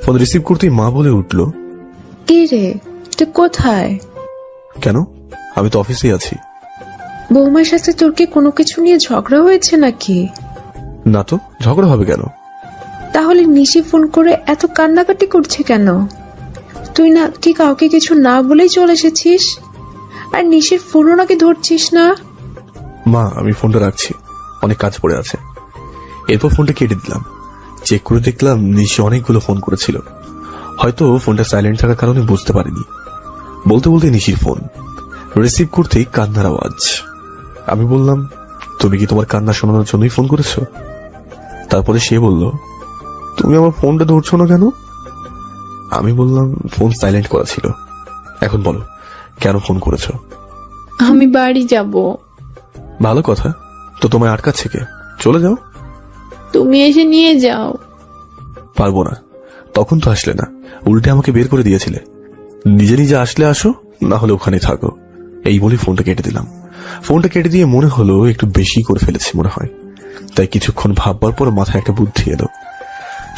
ফোন রিসিভ করতেই মা বলে উঠল, কি রে, তুই কোথায়? কেন? আমি তো অফিসেই আছি। বৌমার সাথে তোর কি কোনো কিছু নিয়ে ঝগড়া হয়েছে নাকি? না তো, ঝগড়া হবে কেন? তাহলে নিশি ফোন করে এত কান্নাকাটি করছে কেন? তুই কাউকে কিছু না বলেই চলে এসেছিস, আর নিশির ফোনও নাকি ধরছিস না। মা আমি ফোনটা রাখছি, অনেক কাজ পড়ে আছে। এরপর ফোনটা কেটে দিলাম। চেক করে দেখলাম নিশি অনেকগুলো ফোন করেছিল। হয়তো ফোনটা সাইলেন্ট থাকার কারণে বুঝতে পারিনি। বলতে বলতে নিশির ফোন রিসিভ করতেই কান্নার আওয়াজ। আমি বললাম, তুমি কি তোমার কান্না শোনানোর জন্যই ফোন করেছো? তারপরে সে বলল, তুমি আমার ফোনটা ধরছো না কেন? আমি বললাম, ফোন সাইলেন্ট করা ছিল। এখন বলো কেন ফোন করেছো? আমি বাড়ি যাব। ভালো কথা, তো তোমায় আটকাচ্ছে কে? চলে যাও। তুমি এসে নিয়ে যাও। পারবো না, তখন তো আসলে না, উল্টে আমাকে বের করে দিয়েছিলে। নিজে নিজে আসলে আসো, না হলে ওখানে থাকো। এই বলে ফোনটা কেটে দিলাম। ফোনটা কেটে দিয়ে মনে হলো একটু বেশি করে ফেলেছি মনে হয়। তাই কিছুক্ষণ ভাববার পর মাথায় একটা বুদ্ধি এলো।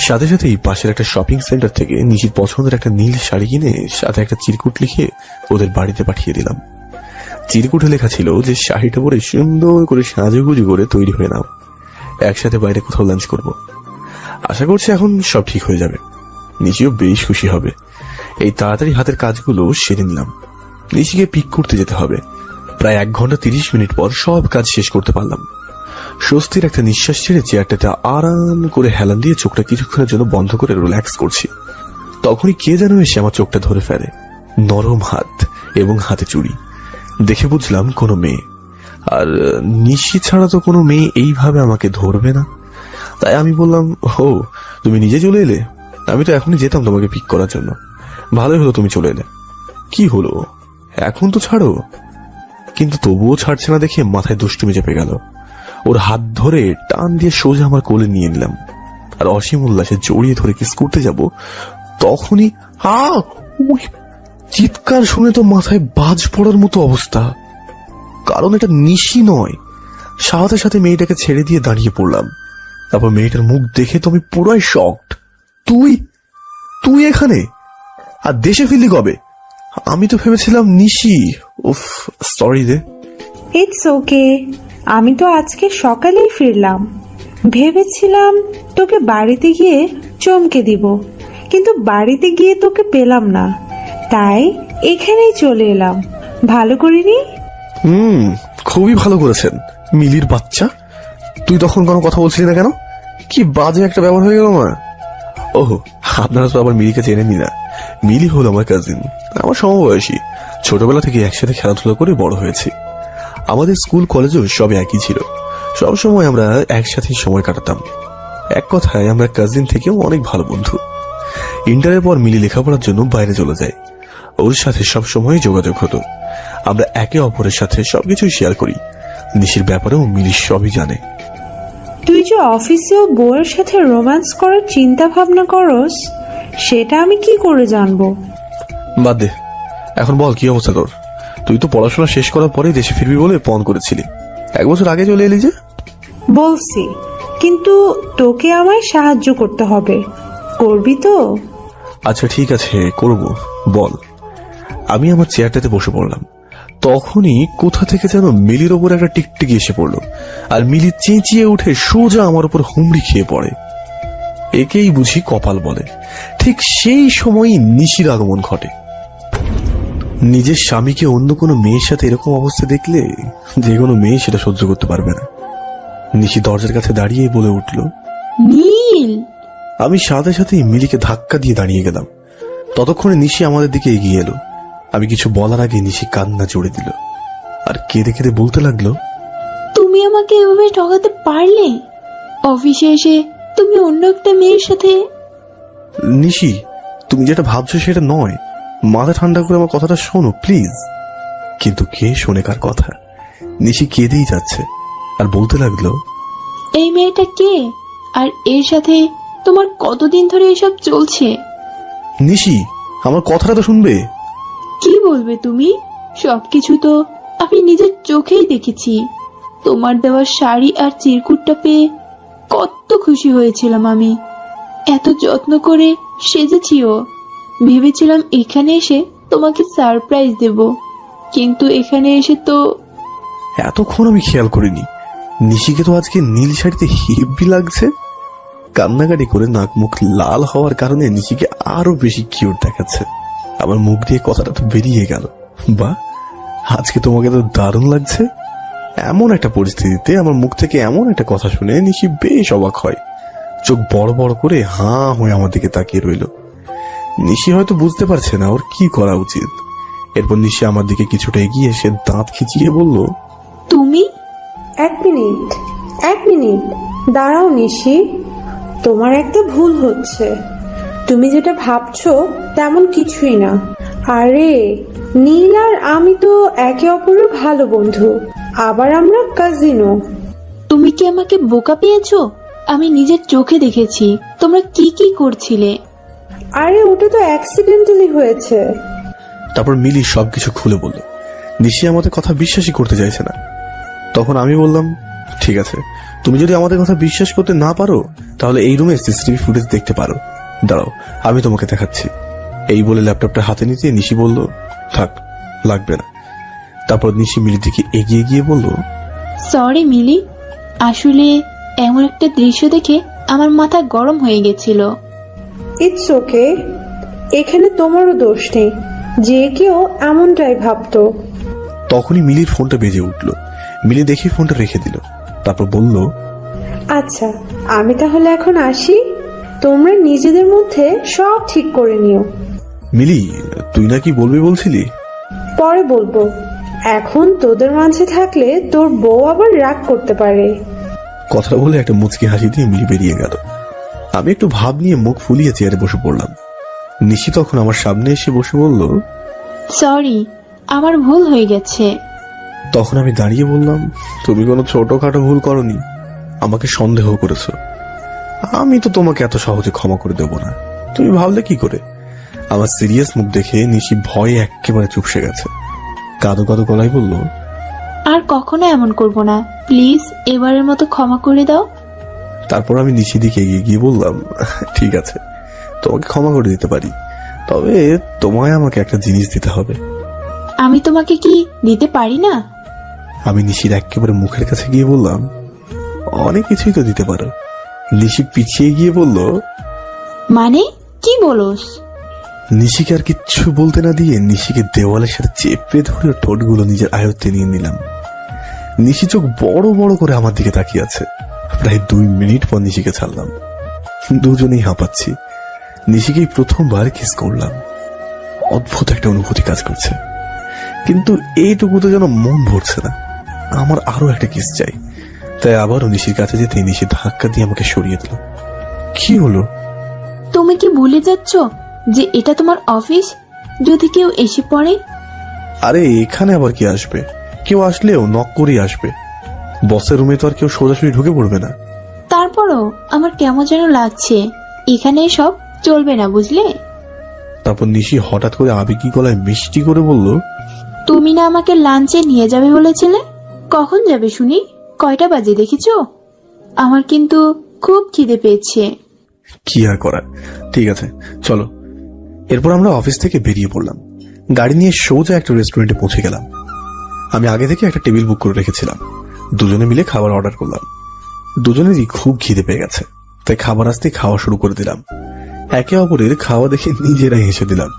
সাথে সাথেই পাশের একটা শপিং সেন্টার থেকে নিজের পছন্দের একটা নীল শাড়ি কিনে সাথে একটা চিরকুট লিখে ওদের বাড়িতে পাঠিয়ে দিলাম। চিরকুটে লেখা ছিল যে শাড়িটা পরে সুন্দর করে সাজুগুজু করে তৈরি হয়ে নাও, একসাথে বাইরে কোথাও লাঞ্চ করব। আশা করছি এখন সব ঠিক হয়ে যাবে। নিশিও বেশ খুশি হবে। এই তাড়াতাড়ি হাতের কাজগুলো সেরে নিলাম। নিশিকে পিক করতে যেতে হবে। প্রায় 1 ঘন্টা 30 মিনিট পর সব কাজ শেষ করতে পারলাম। স্বস্তির একটা নিঃশ্বাস ছেড়ে চেয়ারটাতে আরাম করে হেলান দিয়ে চোখটা কিছুক্ষণের জন্য বন্ধ করে রিল্যাক্স করছি। তখনই কে যেন এসে আমার চোখটা ধরে ফেলে। নরম হাত এবং হাতে চুড়ি দেখে বুঝলাম কোনো মেয়ে। আর নিশি ছাড়া তো কোনো মেয়ে এইভাবে আমাকে ধরবে না। তাই আমি বললাম, ও তুমি নিজে চলে এলে? আমি তো এখনই যেতাম তোমাকে পিক করার জন্য। ভালোই হলো তুমি চলে এলে। কি হলো, এখন তো ছাড়ো। কিন্তু তবুও ছাড়ছে না দেখে মাথায় দুষ্টুমি চেপে গেল। ওর হাত ধরে টান দিয়ে সোজা আমার কোলে নিয়ে নিলাম। আর অসীম উল্লাসে জড়িয়ে ধরে কিস করতে যাব, তখনই চিৎকার শুনে তো মাথায় বাজ পড়ার মতো অবস্থা। কারণ এটা নিশি নয়। সাথে সাথে মেয়েটাকে ছেড়ে দিয়ে দাঁড়িয়ে পড়লাম। তারপর মেয়েটার মুখ দেখে তো আমি পুরাই শকড। তুই এখানে? আর দেশে ফিরলি কবে? আমি তো ভেবেছিলাম নিশি। উফ, সরি রে। ইটস ওকে, আমি তো আজকে সকালেই ফিরলাম। ভেবেছিলাম তোকে বাড়িতে গিয়ে চমকে দিব, কিন্তু বাড়িতে গিয়ে তোকে পেলাম না, তাই এখানেই চলে এলাম। ভালো করিনি? খুবই ভালো করেছেন মিলির বাচ্চা। তুই তখন কোনো কথা বলছিলি না কেন? কি বাজে একটা ব্যবহার হয়ে গেল না? ওহো, আপনারা তো আবার মিলিকে চেনেনই না। মিলি হলো আমার কাজিন, আমার সমবয়সী। ছোটবেলা থেকে একসাথে খেলাধুলা করে বড় হয়েছি। আমাদের স্কুল কলেজও সব একই ছিল। সবসময় আমরা একসাথে সময় কাটাতাম। এক কথায় আমরা কাজিন থেকেও অনেক ভালো বন্ধু। ইন্টারের পর মিলি লেখাপড়ার জন্য বাইরে চলে যায়। ওর সাথে সবসময় যোগাযোগ হতো। আমরা একে অপরের সাথে সবকিছুই শেয়ার করি। নিশির ব্যাপারেও মিলি সবই জানে। তুই যে অফিসেও বউয়ের সাথে রোম্যান্স করার চিন্তা ভাবনা করস, সেটা আমি কি করে জানবো? বাদ দে, এখন বল কি অবস্থা তোর? তুই তো পড়াশোনা শেষ করার পরে দেশে ফিরবি বলে পণ করেছিলি। 1 বছর আগে চলে এলি যে? বলছি, কিন্তু তোকে আমায় সাহায্য করতে হবে। করবি তো? আচ্ছা ঠিক আছে, করব, বল। আমি আমার চেয়ারটাতে বসে পড়লাম। তখনই কোথা থেকে যেন মিলির ওপর একটা টিকটিকি এসে পড়লো। আর মিলি চেঁচিয়ে উঠে সোজা আমার উপর হুমড়ি খেয়ে পড়ে। একেই বুঝি কপাল বলে। ঠিক সেই সময়ই নিশির আগমন ঘটে। নিজের স্বামীকে অন্য কোনো মেয়ের সাথে এরকম অবস্থা দেখলে যে কোনো মেয়ে সেটা সহ্য করতে পারবে না। নিশি দরজার কাছে দাঁড়িয়ে বলে উঠল, নীল। আমি সাথে সাথেই মিলিকে ধাক্কা দিয়ে দাঁড়িয়ে গেলাম। ততক্ষণে নিশি আমাদের দিকে এগিয়ে এলো। আমি কিছু বলার আগে নিশি কান্না জুড়ে দিল আর কেঁদে কেঁদে বলতে লাগলো, তুমি আমাকে এভাবে ঠকাতে পারলে? অফিসে এসে তুমি অন্য একটা মেয়ের সাথে। নিশি, তুমি যেটা ভাবছো সেটা নয়। মাথা ঠান্ডা করে আমার কথাটা শোনো প্লিজ। কিন্তু কে শোনে কার কথা? নিশি কেঁদেই যাচ্ছে আর বলতে লাগলো, এই মেয়েটা কে, আর এর সাথে তোমার কতদিন ধরে এসব চলছে? নিশি আমার কথাটা তো শুনবে। কি বলবে তুমি? সবকিছু তো আমি নিজের চোখেই দেখেছি। তোমার দেওয়া শাড়ি আর চিরকুটটা পেয়ে কত খুশি হয়েছিলাম আমি। এত যত্ন করে সেজেছিও। ভেবেছিলাম এখানে এসে তোমাকে সারপ্রাইজ দেব, কিন্তু এখানে এসে তো। এতক্ষণ আমি খেয়াল করিনি নিশিকে তো আজকে নীল শাড়িতে হেভি লাগছে। কান্নাকাটি করে নাক মুখ লাল হওয়ার কারণে নিশিকে আরো বেশি কিউট দেখাচ্ছে। আমার মুখ দিয়ে কথাটা তো বেরিয়ে গেল, বা আজকে তোমাকে তো দারুণ লাগছে। এমন একটা পরিস্থিতিতে আমার মুখ থেকে এমন একটা কথা শুনে নিশি বেশ অবাক হয়। চোখ বড় বড় করে হাঁ হয়ে আমার দিকে তাকিয়ে রইল। নিশি হয়তো বুঝতে পারছে না ওর কি করা উচিত। এরপর নিশি আমার দিকে কিছুটা এগিয়ে এসে দাঁত খিচিয়ে বলল, তুমি? এক মিনিট দাঁড়াও নিশি, তোমার একটা ভুল হচ্ছে। তুমি যেটা ভাবছো তেমন কিছুই না। আরে নীল আর আমি তো একে অপরের ভালো বন্ধু, আবার আমরা কাজিনও। তুমি কি আমাকে বোকা পেয়েছো? আমি নিজের চোখে দেখেছি তোমরা কি কি করছিলে। আরে ওটা তো অ্যাক্সিডেন্টালি হয়েছে। তারপর মিলি সবকিছু খুলে বলল। নিশি আমাদের কথা বিশ্বাসই করতে চাইছে না। তখন আমি বললাম, ঠিক আছে, তুমি যদি আমাদের কথা বিশ্বাস করতে না পারো তাহলে এই রুমে সিসিটিভি ফুটেজ দেখতে পারো। দাঁড়াও, আমি তোমাকে দেখাচ্ছি। এই বলে ল্যাপটপটা হাতে নিতে নিশি বলল, থাক, লাগবে না। তারপর নিশি মিলির দিকে এগিয়ে গিয়ে বলল, সরি মিলি, আসলে এমন একটা দৃশ্য দেখে আমার মাথা গরম হয়ে গেছিল। ইটস ওকে, এখানে তোমারও দোষ নেই। যে কেউ এমনটাই ভাবতো। তখনই মিলির ফোনটা বেজে উঠল। মিলি দেখে ফোনটা রেখে দিল। তারপর বলল, আচ্ছা আমি তাহলে এখন আসি, তোমরা নিজেদের মধ্যে সব ঠিক করে নিও। মিলি, তুই নাকি বলবি বলছিলি? পরে বলবো, এখন তোদের মাঝে থাকলে তোর বউ আবার রাগ করতে পারে। কথা বলে একটা মুচকি হাসি দিয়ে মিলি বেরিয়ে গেল। আমি একটু ভাব নিয়ে মুখ ফুলিয়ে চেয়ারে বসে পড়লাম। নিশি তখন আমার সামনে এসে বসে বলল, সরি, আমার ভুল হয়ে গেছে। তখন আমি দাঁড়িয়ে বললাম, তুমি কোনো ছোটখাটো ভুল করনি, আমাকে সন্দেহ করেছো। আমি তো তোমাকে এত সহজে ক্ষমা করে দেব না। তুমি ভাবলে কি করে? আমার সিরিয়াস মুখ দেখে নিশি ভয়ে একেবারে চুপসে গেছে। কাঁদো কাঁদো গলায় বলল, আর কখনো এমন করব না, প্লিজ এবারের মতো ক্ষমা করে দাও। তারপর আমি নিশি দিকে এগিয়ে গিয়ে বললাম, ঠিক আছে, তোমাকে ক্ষমা করে দিতে পারি, তবে তোমায় আমাকে একটা জিনিস দিতে হবে। আমি তোমাকে কি দিতে পারি না? আমি নিশির একেবারে মুখের কাছে গিয়ে বললাম, অনেক কিছুই তো দিতে পারো। নিশি পিছিয়ে গিয়ে বলল, মানে কি বলোস? নিশিকে আর কিচ্ছু বলতে না দিয়ে নিশিকে দেওয়ালের সাথে চেপে ধরে ঠোঁটগুলো নিজের আয়ত্তে নিয়ে নিলাম। নিশি চোখ বড় বড় করে আমার দিকে তাকিয়ে আছে। প্রায় 2 মিনিট পর নিশিকে ছাড়লাম। দুজনেই হাঁপাচ্ছি। নিশিকেই প্রথমবার কিস করলাম। অদ্ভুত একটা অনুভূতি কাজ করছে, কিন্তু এইটুকুতে যেন মন ভরছে না। আমার আরো একটা কিস চাই। তাই আবারও নিশির কাছে যেতে নিশি ধাক্কা দিয়ে আমাকে সরিয়ে দিল। কি হলো? তুমি কি ভুলে যাচ্ছ যে এটা তোমার অফিস? যদি কেউ এসে পড়ে? আরে এখানে আবার কি আসবে? কেউ আসলেও নক করেই আসবে। বসের রুমে তো আর কেউ সোজাসুজি ঢুকে পড়বে না। তারপরও আমার কেমন যেন লাগছে। এখানে সব চলবে না, বুঝলে? তারপর নিশি হঠাৎ করে আবেগী গলায় মিষ্টি করে বলল, তুমি না আমাকে লাঞ্চে নিয়ে যাবে বলেছিলে? কখন যাবে শুনি? কয়টা বাজে দেখেছো? আমার কিন্তু খুব খিদে পেয়েছে। কি আর করার, ঠিক আছে চলো। এরপর আমরা অফিস থেকে বেরিয়ে পড়লাম। গাড়ি নিয়ে সোজা একটা রেস্টুরেন্টে পৌঁছে গেলাম। আমি আগে থেকে একটা টেবিল বুক করে রেখেছিলাম। দুজনে মিলে খাবার অর্ডার করলাম। দুজনেরই খুব খিদে পেয়ে গেছে, তাই খাবার আসতে খাওয়া শুরু করে দিলাম। একে অপরের খাওয়া দেখে নিজেরাই হেসে দিলাম।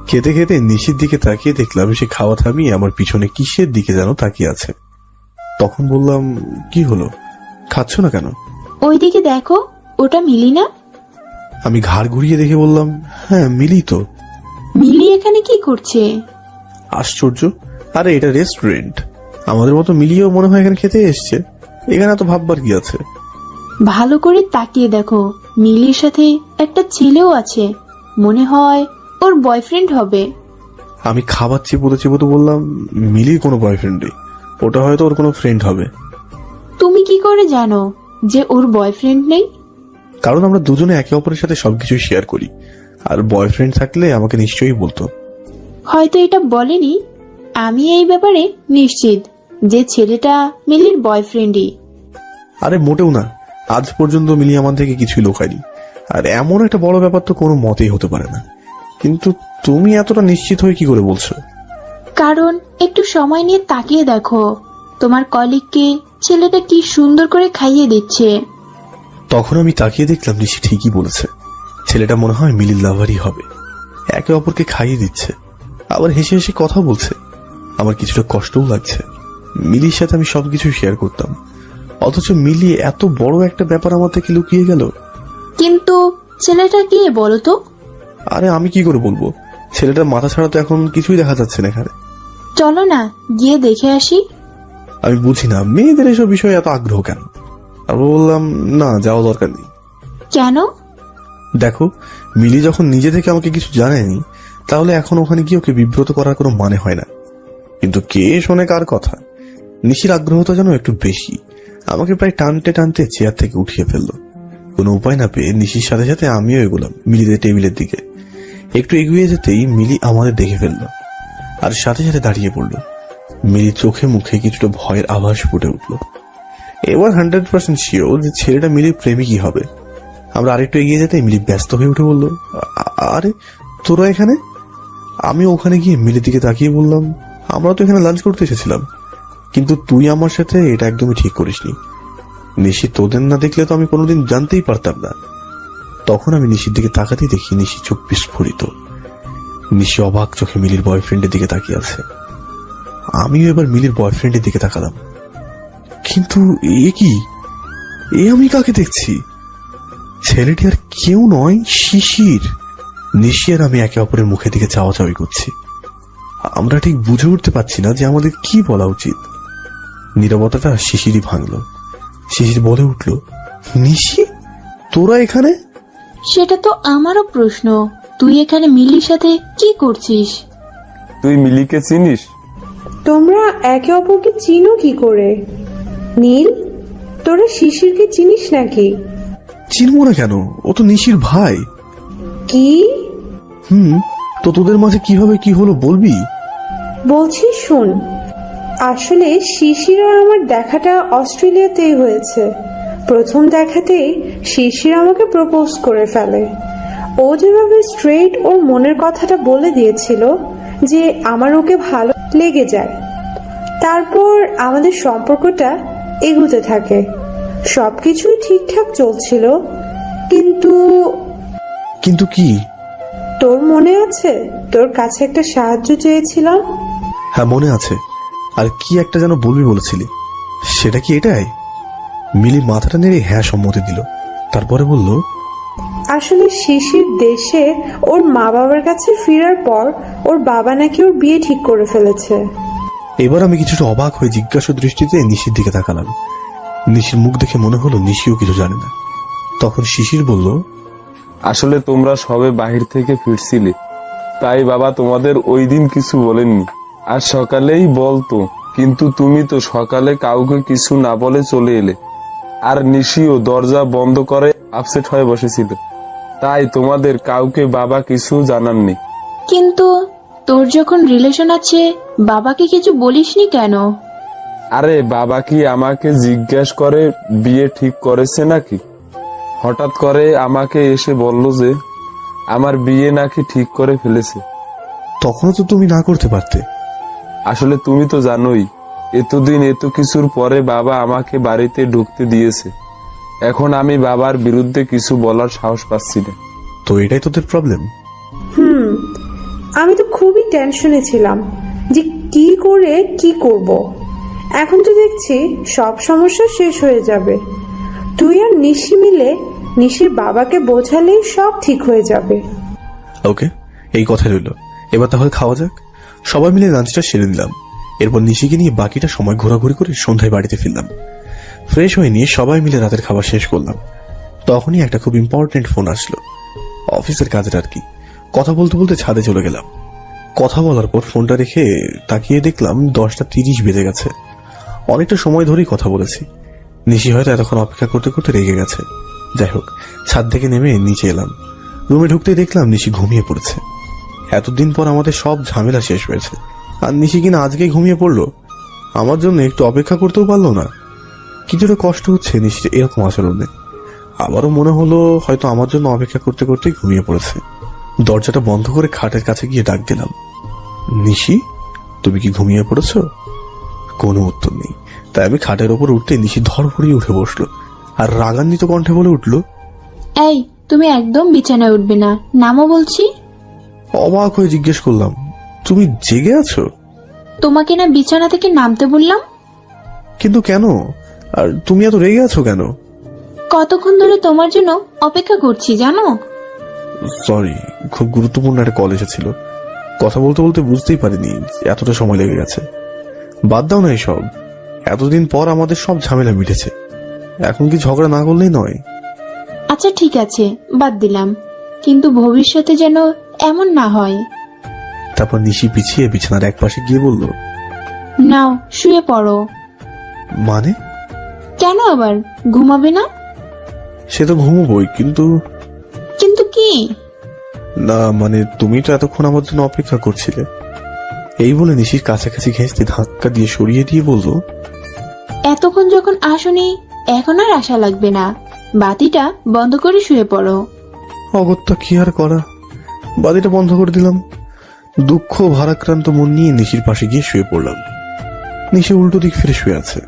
খেতে খেতে নিশির দিকে তাকিয়ে দেখলাম সে খাওয়া থামিয়ে আমার পিছনে কিসের দিকে যেন তাকিয়ে আছে। তখন বললাম, কি হলো, খাচ্ছ না কেন? ওইদিকে দেখো, ওটা মিলি না? আমি ঘাড় ঘুরিয়ে দেখে বললাম, হ্যাঁ মিলি তো। মিলি এখানে কি করছে? আশ্চর্য, আরে এটা রেস্টুরেন্ট, আমাদের মতো মিলিও মনে হয় এখানে খেতে এসছে। এখানে তো ভাববার কি আছে? ভালো করে তাকিয়ে দেখো, মিলির সাথে একটা ছেলেও আছে, মনে হয় ওর বয়ফ্রেন্ড হবে। আমি খাবার চিবোতে বললাম, মিলির কোনো বয়ফ্রেন্ড নেই, ওটা হয়তো ওর কোনো ফ্রেন্ড হবে। তুমি কি করে জানো যে ওর বয়ফ্রেন্ড নেই? কারণ আমরা দুজনে একে অপরের সাথে সবকিছু শেয়ার করি, আর বয়ফ্রেন্ড থাকলে আমাকে নিশ্চয়ই বলতো। হয়তো এটা বলেনি। আমি এই ব্যাপারে নিশ্চিত যে ছেলেটা মিলির বয়ফ্রেন্ডই। আরে মোটেও না, আজ পর্যন্ত মিলি আমার থেকে কিছুই লুকায়নি, আর এমন একটা বড় ব্যাপার তো কোনো মতেই হতে পারে না। কিন্তু তুমি এতটা নিশ্চিত হয়ে কি করে বলছো? কারণ একটু সময় নিয়ে তাকিয়ে দেখো, তোমার কলিগকে ছেলেটা কি সুন্দর করে খাইয়ে দিচ্ছে। তখন আমি তাকিয়ে দেখলাম নিশি ঠিকই বলেছে, ছেলেটা মনে হয় মিলির লাভারই হবে। একে অপরকে খাইয়ে দিচ্ছে, আবার হেসে হেসে কথা বলছে। আমার কিছুটা কষ্টও লাগছে। মিলির সাথে আমি সবকিছু শেয়ার করতাম, অথচ মিলি এত বড় একটা ব্যাপার আমার থেকে লুকিয়ে গেল। কিন্তু ছেলেটা কে বলো তো? আরে আমি কি করে বলবো, ছেলেটার মাথা ছাড়া তো এখন কিছুই দেখা যাচ্ছে না এখানে। চলো না গিয়ে দেখে আসি। আমি বুঝি না মেয়েদের এসব বিষয়ে এত আগ্রহ কেন। আর বললাম, না, যাওয়া দরকার নেই। কেন? দেখো, মিলি যখন নিজে থেকে আমাকে কিছু জানায়নি, তাহলে এখন ওখানে গিয়ে ওকে বিব্রত করার কোনো মানে হয় না। কিন্তু কে শোনে কার কথা? নিশির আগ্রহটা যেন একটু বেশি, আমাকে প্রায় টানতে টানতে চেয়ার থেকে উঠিয়ে ফেললো। কোনো উপায় না পেয়ে নিশির সাথে সাথে আমিও এগোলাম মিলিদের টেবিলের দিকে। একটু এগিয়ে যেতেই মিলি আমাদের দেখে ফেললো, আর সাথে সাথে দাঁড়িয়ে পড়লো। মিলির চোখে মুখে কিছুটা ভয়ের আভাস ফুটে উঠলো। এবার 100% শিওর যে ছেলেটা মিলির প্রেমিকই হবে। আমরা আরেকটু এগিয়ে যেতে মিলি ব্যস্ত হয়ে উঠে বললো, আরে তোরা এখানে? আমি ওখানে গিয়ে মিলির দিকে তাকিয়ে বললাম, আমরা তো এখানে লাঞ্চ করতে এসেছিলাম, কিন্তু তুই আমার সাথে এটা একদমই ঠিক করিসনি। নিশি তোদের না দেখলে তো আমি কোনোদিন জানতেই পারতাম না। তখন আমি নিশির দিকে তাকাতেই দেখি নিশি চোখ বিস্ফোরিত। নিশি অবাক চোখে মিলির বয়ফ্রেন্ডের দিকে তাকিয়ে আছে। আমিও এবার মিলির বয়ফ্রেন্ডের দিকে তাকালাম, কিন্তু এ কি, এ আমি কাকে দেখছি? ছেলেটি আর কেউ নয়, শিশির। নিশি আর আমি একে অপরের মুখের দিকে চাওয়াচাওয়ি করছি। আমরা ঠিক বুঝে উঠতে পারছি না যে আমাদের কি বলা উচিত। নীরবতাটা শিশিরই ভাঙলো। শিশির বলে উঠল, নিশি, তোরা এখানে? সেটা তো আমারও প্রশ্ন। তুই এখানে মিলির সাথে কি করছিস? তুই মিলিকে চিনিস? তোমরা একে অপরকে চিনো কি করে? নীল, তোরা শিশিরকে চিনিস নাকি? চিনবো না কেন, ও তো নিশির ভাই। কি? তো তোদের মাঝে কিভাবে কি হলো বলবি? বলছি শোন, আসলে শিশির আর আমার দেখাটা অস্ট্রেলিয়াতেই হয়েছে। প্রথম দেখাতেই শিশির আমাকে প্রপোজ করে ফেলে। ও যেভাবে স্ট্রেট ওর মনের কথাটা বলে দিয়েছিল যে আমার ওকে ভালো লেগে যায়, তারপর আমাদের সম্পর্কটা এগোতে থাকে। সবকিছুই ঠিকঠাক চলছিল, কিন্তু কি? তোর মনে আছে তোর কাছে একটা সাহায্য চেয়েছিলাম? হ্যাঁ, মনে আছে। আর কি একটা যেন বলবি বলেছিলি, সেটা কি এটাই? মিলি মাথাটা নেড়ে হ্যাঁ সম্মতি দিল, তারপরে বলল, আসলে শিশির দেশে ওর মা বাবার কাছে ফেরার পর ওর বাবা নাকি ওর বিয়ে ঠিক করে ফেলেছে। এবার আমি কিছুটা অবাক হয়ে জিজ্ঞাসা দৃষ্টিতে নিশির দিকে তাকালাম। নিশির মুখ দেখে মনে হলো নিশিও কিছু জানে না। তখন শিশির বলল, আসলে তোমরা সবে বাহির থেকে ফিরছিলে, তাই বাবা তোমাদের ওই দিন কিছু বলেননি। আর সকালেই বলতো, কিন্তু তুমি তো সকালে কাউকে কিছু না বলে চলে এলে। আর নিশিও দরজা বন্ধ করে আপসেট হয়ে বসেছিল, তাই তোমাদের কাউকে বাবা কিছু জানাননি। কিন্তু তোর যখন রিলেশন আছে, বাবাকে কিছু বলিসনি কেন? আরে বাবা কি আমাকে জিজ্ঞেস করে বিয়ে ঠিক করেছে নাকি? হঠাৎ করে আমাকে এসে বলল যে আমার বিয়ে নাকি ঠিক করে ফেলেছে। তখনও তো তুমি না করতে পারতে। আসলে তুমি তো জানোই, এতদিন এত কিছুর পরে বাবা আমাকে বাড়িতে ঢুকতে দিয়েছে। এখন আমি বাবার বিরুদ্ধে কিছু বলার সাহস পাচ্ছি না। তো এটাই তোদের প্রবলেম? আমি তো খুবই টেনশনে ছিলাম যে কি করে কি করব। এখন তো দেখছি সব সমস্যা শেষ হয়ে যাবে। তুই আর নিশি মিলে নিশির বাবাকে বোঝালেই সব ঠিক হয়ে যাবে। ওকে, এই কথা রইল। এবার তাহলে খাওয়া যাক। সবাই মিলে লাঞ্চটা সেরে দিলাম। এরপর নিশিকে নিয়ে বাকিটা সময় ঘোরাঘুরি করে সন্ধ্যায় বাড়িতে ফিরলাম। ফ্রেশ হয়ে নিয়ে সবাই মিলে রাতের খাবার শেষ করলাম। তখনই একটা খুব ইম্পর্টেন্ট ফোন আসলো, অফিসের কাজের আর কি। কথা বলতে বলতে ছাদে চলে গেলাম। কথা বলার পর ফোনটা রেখে তাকিয়ে দেখলাম 10:30 বেজে গেছে। অনেকটা সময় ধরেই কথা বলেছি। নিশি হয়তো এতক্ষণ অপেক্ষা করতে করতে রেগে গেছে। যাই হোক, ছাদ থেকে নেমে নিচে এলাম। রুমে ঢুকতেই দেখলাম নিশি ঘুমিয়ে পড়েছে। এতদিন পর আমাদের সব ঝামেলা শেষ হয়েছে, আর নিশি কিনা আজকেই ঘুমিয়ে পড়লো। আমার জন্য একটু অপেক্ষা করতেও পারলো না। কিছুটা কষ্ট হচ্ছে নিশির এরকম আচরণে। আবারও মনে হলো হয়তো আমার জন্য অপেক্ষা করতে করতেই ঘুমিয়ে পড়েছে। দরজাটা বন্ধ করে খাটের কাছে গিয়ে ডাক দিলাম, নিশি, তুমি কি ঘুমিয়ে পড়েছো? কোনো উত্তর নেই। তাই আমি খাটের ওপর উঠতে নিশি ধরফড়িয়ে উঠে বসলো আর রাগান্বিত কণ্ঠে বলে উঠলো, এই, তুমি একদম বিছানায় উঠবে না, নামো বলছি। অবাক হয়ে জিজ্ঞেস করলাম, তুমি জেগে আছো? তোমাকে না বিছানা থেকে নামতে বললাম। কিন্তু কেন? আর তুমি এত রেগে আছো কেন? কতক্ষণ ধরে তোমার জন্য অপেক্ষা করছি জানো? সরি, খুব গুরুত্বপূর্ণ একটা কল এসেছিল। কথা বলতে বলতে বুঝতেই পারিনি এতটা সময় লেগে গেছে। বাদ দাও না এসব। এতদিন পর আমাদের সব ঝামেলা মিটেছে, এখন কি ঝগড়া না করলেই নয়? আচ্ছা ঠিক আছে, বাদ দিলাম, কিন্তু ভবিষ্যতে যেন এমন না হয়। তারপর নিশি পিছিয়ে বিছানার এক পাশে গিয়ে বলল, নাও শুয়ে পড়ো। মানে? কেন আবার, ঘুমাবে না? সে তো ঘুমোবই, কিন্তু কিন্তু কি? না মানে, তুমি তো এতক্ষণ আমার জন্য অপেক্ষা করছিলে। এই বলে নিশির কাছাকাছি ঘেঁষতে ধাক্কা দিয়ে সরিয়ে দিয়ে বলল, এতক্ষণ যখন আসনি, এখন আর আশা লাগবে না, বাতিটা বন্ধ করে শুয়ে পড়ো। অগত্যা কি আর করা, বাতিটা বন্ধ করে দিলাম। দুঃখ ভারাক্রান্ত মন নিয়ে নিশির পাশে গিয়ে শুয়ে পড়লাম। নিশি উল্টো দিক ফিরে শুয়ে আছে।